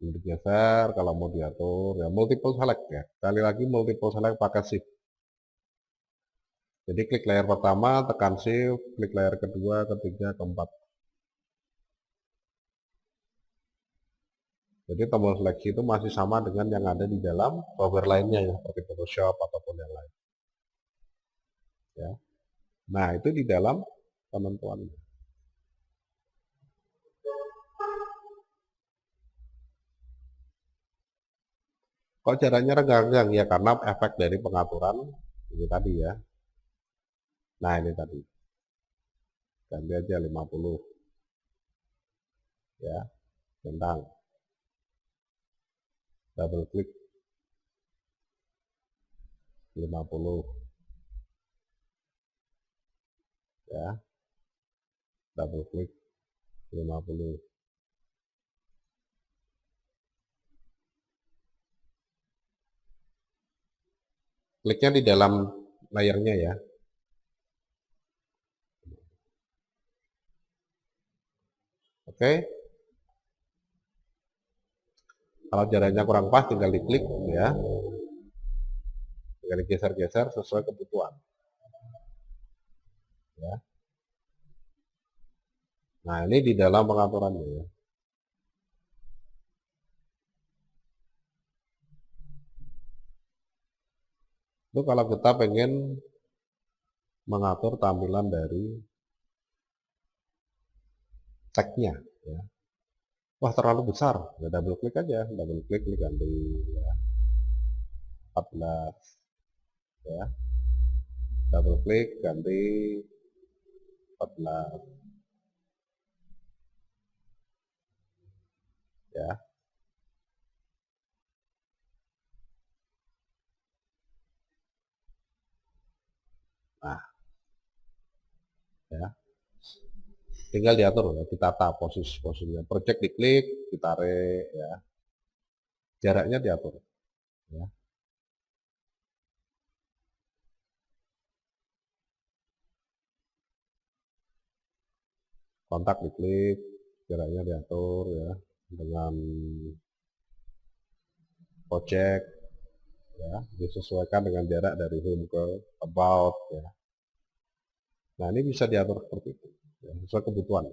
Mau digeser, kalau mau diatur, ya multiple select ya. Sekali lagi multiple select pakai shift. Jadi klik layer pertama, tekan shift, klik layer kedua, ketiga, keempat. Jadi tombol seleksi itu masih sama dengan yang ada di dalam software lainnya ya, seperti Photoshop ataupun yang lain. Ya. Nah, itu di dalam penentuan. Kok caranya renggang-renggang? Ya karena efek dari pengaturan ini tadi ya. Nah, ini tadi. Ganti aja 50. Ya, centang. Double klik 50. Ya, double klik 50. Kliknya di dalam layernya ya. Oke. Kalau jaraknya kurang pas tinggal diklik ya. Tinggal digeser-geser sesuai kebutuhan. Ya. Nah, ini di dalam pengaturannya ya. Itu kalau kita pengen mengatur tampilan dari tagnya ya. Wah, terlalu besar, ya double klik aja, double klik ganti ya, 14 ya, double klik ganti 14 ya. Nah, ya. Tinggal diatur ya, ditata posisinya. Project diklik, ditarik ya. Jaraknya diatur ya. Kontak diklik, jaraknya diatur ya dengan project ya, disesuaikan dengan jarak dari home ke about ya. Nah, ini bisa diatur seperti itu ya, sesuai kebutuhan.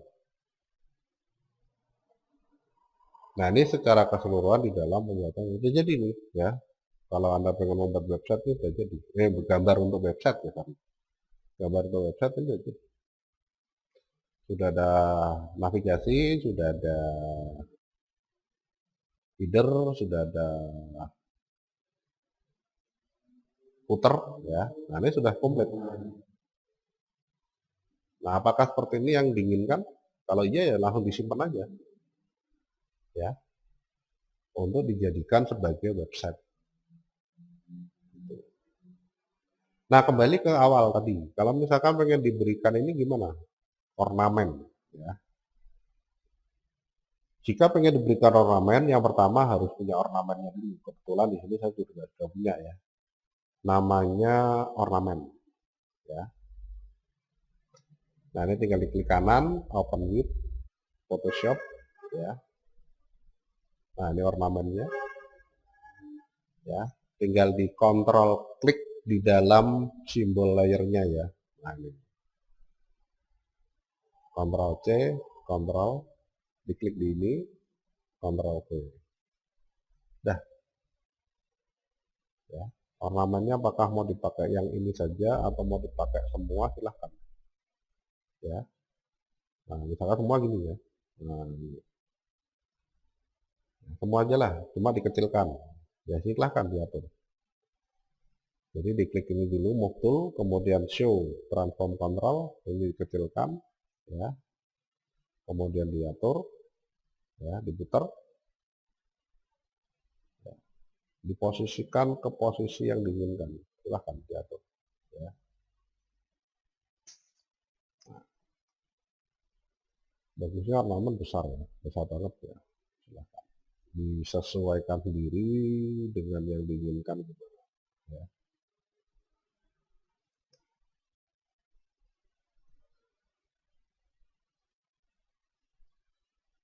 Nah, ini secara keseluruhan di dalam pembuatan itu jadi nih ya. Kalau Anda pengen membuat website itu sudah jadi. Gambar untuk website ya kan. Gambar untuk website itu jadi. Sudah ada navigasi, sudah ada header, sudah ada footer ya. Nah, ini sudah komplit. Nah, apakah seperti ini yang diinginkan? Kalau iya ya langsung disimpan aja ya, untuk dijadikan sebagai website. Nah, kembali ke awal tadi. Kalau misalkan pengen diberikan ini gimana? Ornamen ya. Jika pengen diberikan ornamen, yang pertama harus punya ornamennya dulu. Kebetulan di sini saya sudah punya ya. Namanya ornamen ya. Nah, ini tinggal diklik kanan, open with Photoshop ya. Nah, ini ornamennya ya. Tinggal di kontrol klik di dalam simbol layernya ya. Nah, ini. Ctrl C, Ctrl, diklik di ini, Ctrl V. Dah. Ya. Ornamennya apakah mau dipakai yang ini saja atau mau dipakai semua silahkan. Ya. Nah, misalkan semua gini ya. Nah, semua aja lah, cuma dikecilkan. Ya silahkan diatur. Jadi diklik ini dulu, move tool, kemudian show transform control, ini dikecilkan, ya. Kemudian diatur, ya, diputar, ya, diposisikan ke posisi yang diinginkan. Silahkan diatur, ya. Bagusnya ornamen besar ya, besar banget ya. Silahkan disesuaikan sendiri dengan yang diinginkan gitu, ya.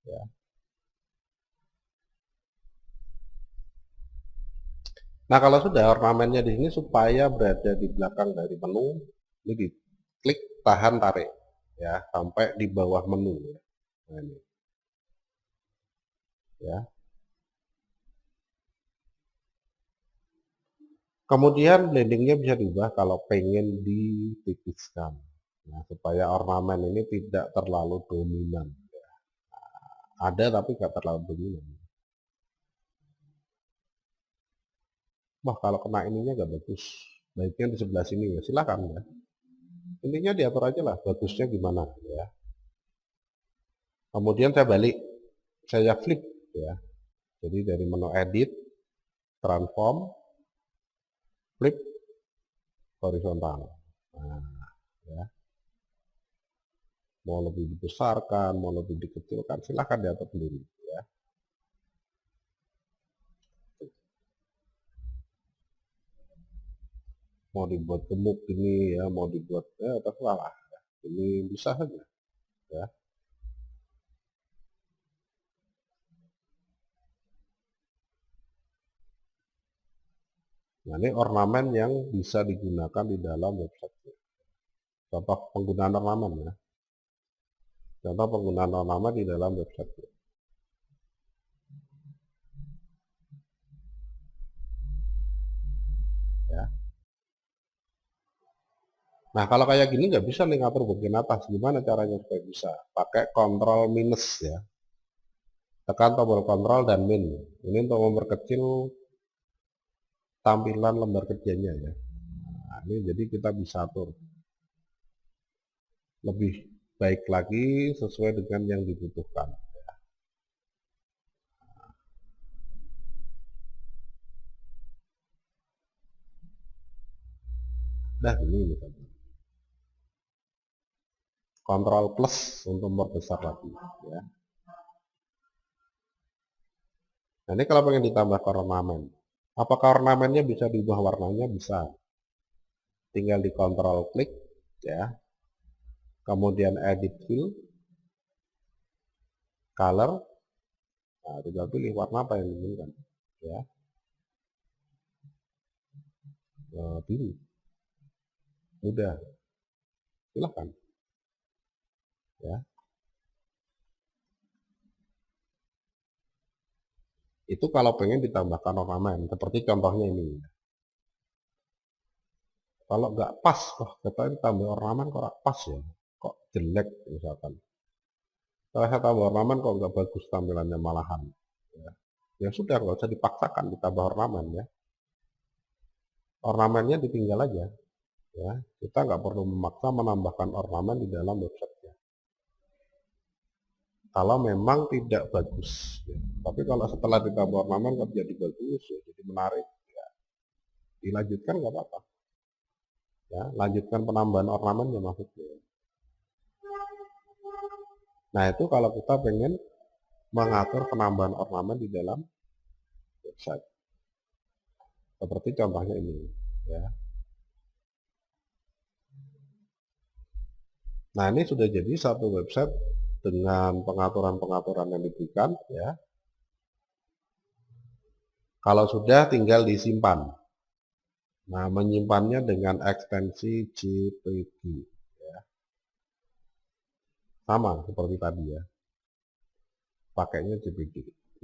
Ya. Nah, kalau sudah ornamennya di sini supaya berada di belakang dari menu, ini diklik tahan tarik ya sampai di bawah menu ya. Nah, ini ya. Kemudian blendingnya bisa diubah kalau pengen ditipiskan. Nah, supaya ornamen ini tidak terlalu dominan. Ada tapi nggak terlalu dominan. Wah, kalau kena ininya nggak bagus. Baiknya di sebelah sini ya, silakan ya. Intinya diatur aja lah, bagusnya gimana ya. Kemudian saya balik, saya flip ya. Jadi dari menu edit, transform, flip, horizontal. Nah, ya. Mau lebih dibesarkan, mau lebih dikecilkan, silahkan diatur sendiri ya. Mau dibuat gemuk ini ya, mau dibuat ya terserah lah. Ini bisa saja ya. Nah, ini ornamen yang bisa digunakan di dalam website. Contoh penggunaan ornamen ya. Contoh penggunaan ornamen di dalam website. Ya. Nah, kalau kayak gini nggak bisa nih ngatur bagian atas. Gimana caranya supaya bisa? Pakai kontrol minus ya. Tekan tombol kontrol dan min. Ini untuk memperkecil tampilan lembar kerjanya ya. Nah, ini jadi kita bisa atur lebih baik lagi sesuai dengan yang dibutuhkan. Nah, ini misalnya. Kontrol plus untuk memperbesar lagi ya. Nah, ini kalau pengen ditambahkan ornamen. Apakah ornamennya bisa diubah warnanya? Bisa. Tinggal di kontrol klik ya. Kemudian edit fill, color. Nah, tinggal pilih warna apa yang diinginkan ya. Biru. Mudah. Silahkan ya. Itu kalau pengen ditambahkan ornamen seperti contohnya ini. Kalau nggak pas, wah kita tambah ornamen kok pas ya, kok jelek misalkan. Kalau saya tambah ornamen kok nggak bagus tampilannya malahan. Ya, ya sudah nggak usah dipaksakan ditambah ornamen ya. Ornamennya ditinggal aja. Ya, kita nggak perlu memaksa menambahkan ornamen di dalam website-nya. Kalau memang tidak bagus. Ya. Tapi kalau setelah ditambah ornamen kok jadi bagus, ya, jadi menarik, ya, dilanjutkan nggak apa-apa. Ya, lanjutkan penambahan ornamennya maksudnya. Nah, itu kalau kita pengen mengatur penambahan ornamen di dalam website. Seperti contohnya ini. Ya. Nah, ini sudah jadi satu website dengan pengaturan-pengaturan yang diberikan. Ya. Kalau sudah tinggal disimpan. Nah, menyimpannya dengan ekstensi JPG. Ya. Sama seperti tadi ya. Pakainya JPG.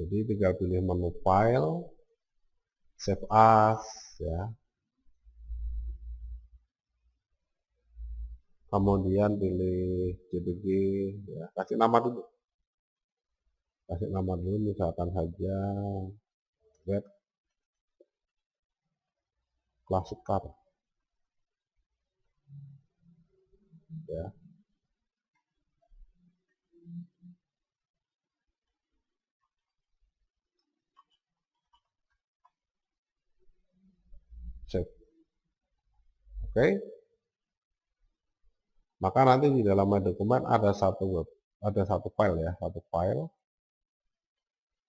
Jadi tinggal pilih menu file, save as, ya. kemudian pilih JPG, ya, kasih nama dulu, misalkan saja web classic car, ya. Save. Oke. Maka nanti di dalam dokumen ada satu file ya,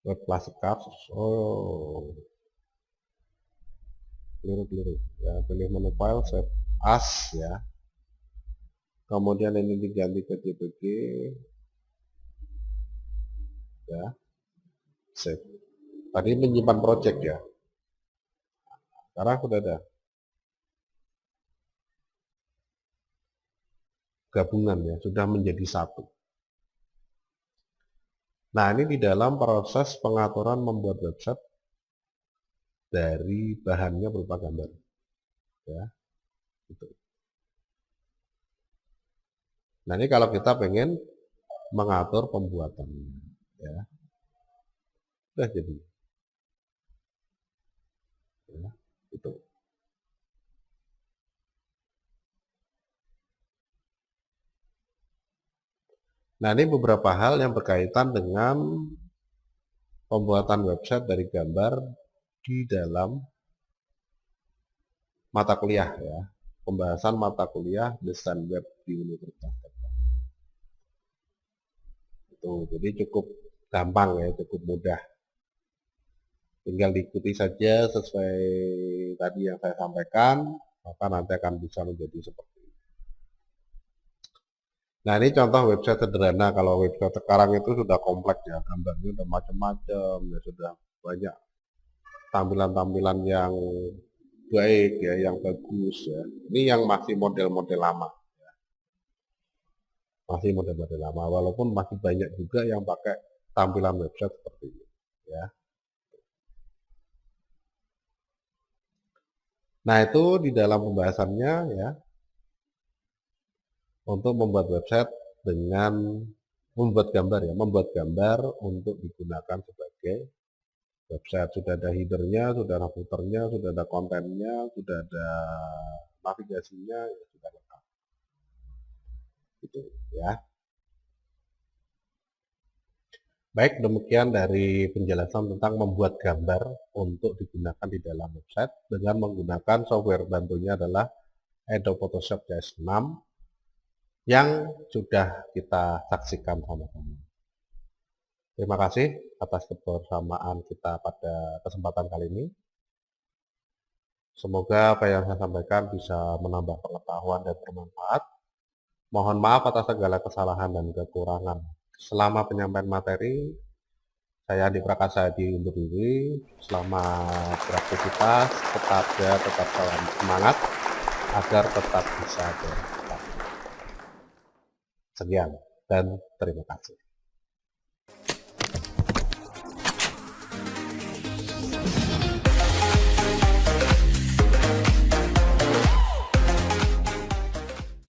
web classic cars. Oh, keliru ya, pilih menu file, save as ya, kemudian ini diganti ke JPG ya, save. Tadi menyimpan project ya, sekarang sudah ada gabungan ya, sudah menjadi satu. Nah, ini di dalam proses pengaturan membuat website dari bahannya berupa gambar ya, gitu. Nah, ini kalau kita pengen mengatur pembuatannya ya, sudah jadi ya, itu. Nah, ini beberapa hal yang berkaitan dengan pembuatan website dari gambar di dalam mata kuliah ya, pembahasan mata kuliah desain web di Universitas Telkom. Itu jadi cukup gampang ya, cukup mudah. Tinggal diikuti saja sesuai tadi yang saya sampaikan, maka nanti akan bisa menjadi seperti ini. Nah, ini contoh website sederhana. Kalau website sekarang itu sudah kompleks ya, gambarnya sudah macam-macam, ya sudah banyak tampilan-tampilan yang baik ya, yang bagus ya. Ini yang masih model-model lama ya. Masih model-model lama, walaupun masih banyak juga yang pakai tampilan website seperti ini ya. Nah, itu di dalam pembahasannya ya, untuk membuat website dengan membuat gambar untuk digunakan sebagai website. Sudah ada headernya, sudah ada footernya, sudah ada kontennya, sudah ada navigasinya, ya sudah lengkap. Gitu ya. Baik, demikian dari penjelasan tentang membuat gambar untuk digunakan di dalam website dengan menggunakan software bantunya adalah Adobe Photoshop CS6 yang sudah kita saksikan sama-sama. Terima kasih atas kebersamaan kita pada kesempatan kali ini. Semoga apa yang saya sampaikan bisa menambah pengetahuan dan bermanfaat. Mohon maaf atas segala kesalahan dan kekurangan. Selama penyampaian materi, saya Andi Prakasa undur diri. Selamat beraktivitas, tetap salam semangat agar tetap bisa bermanfaat. Sekian dan terima kasih.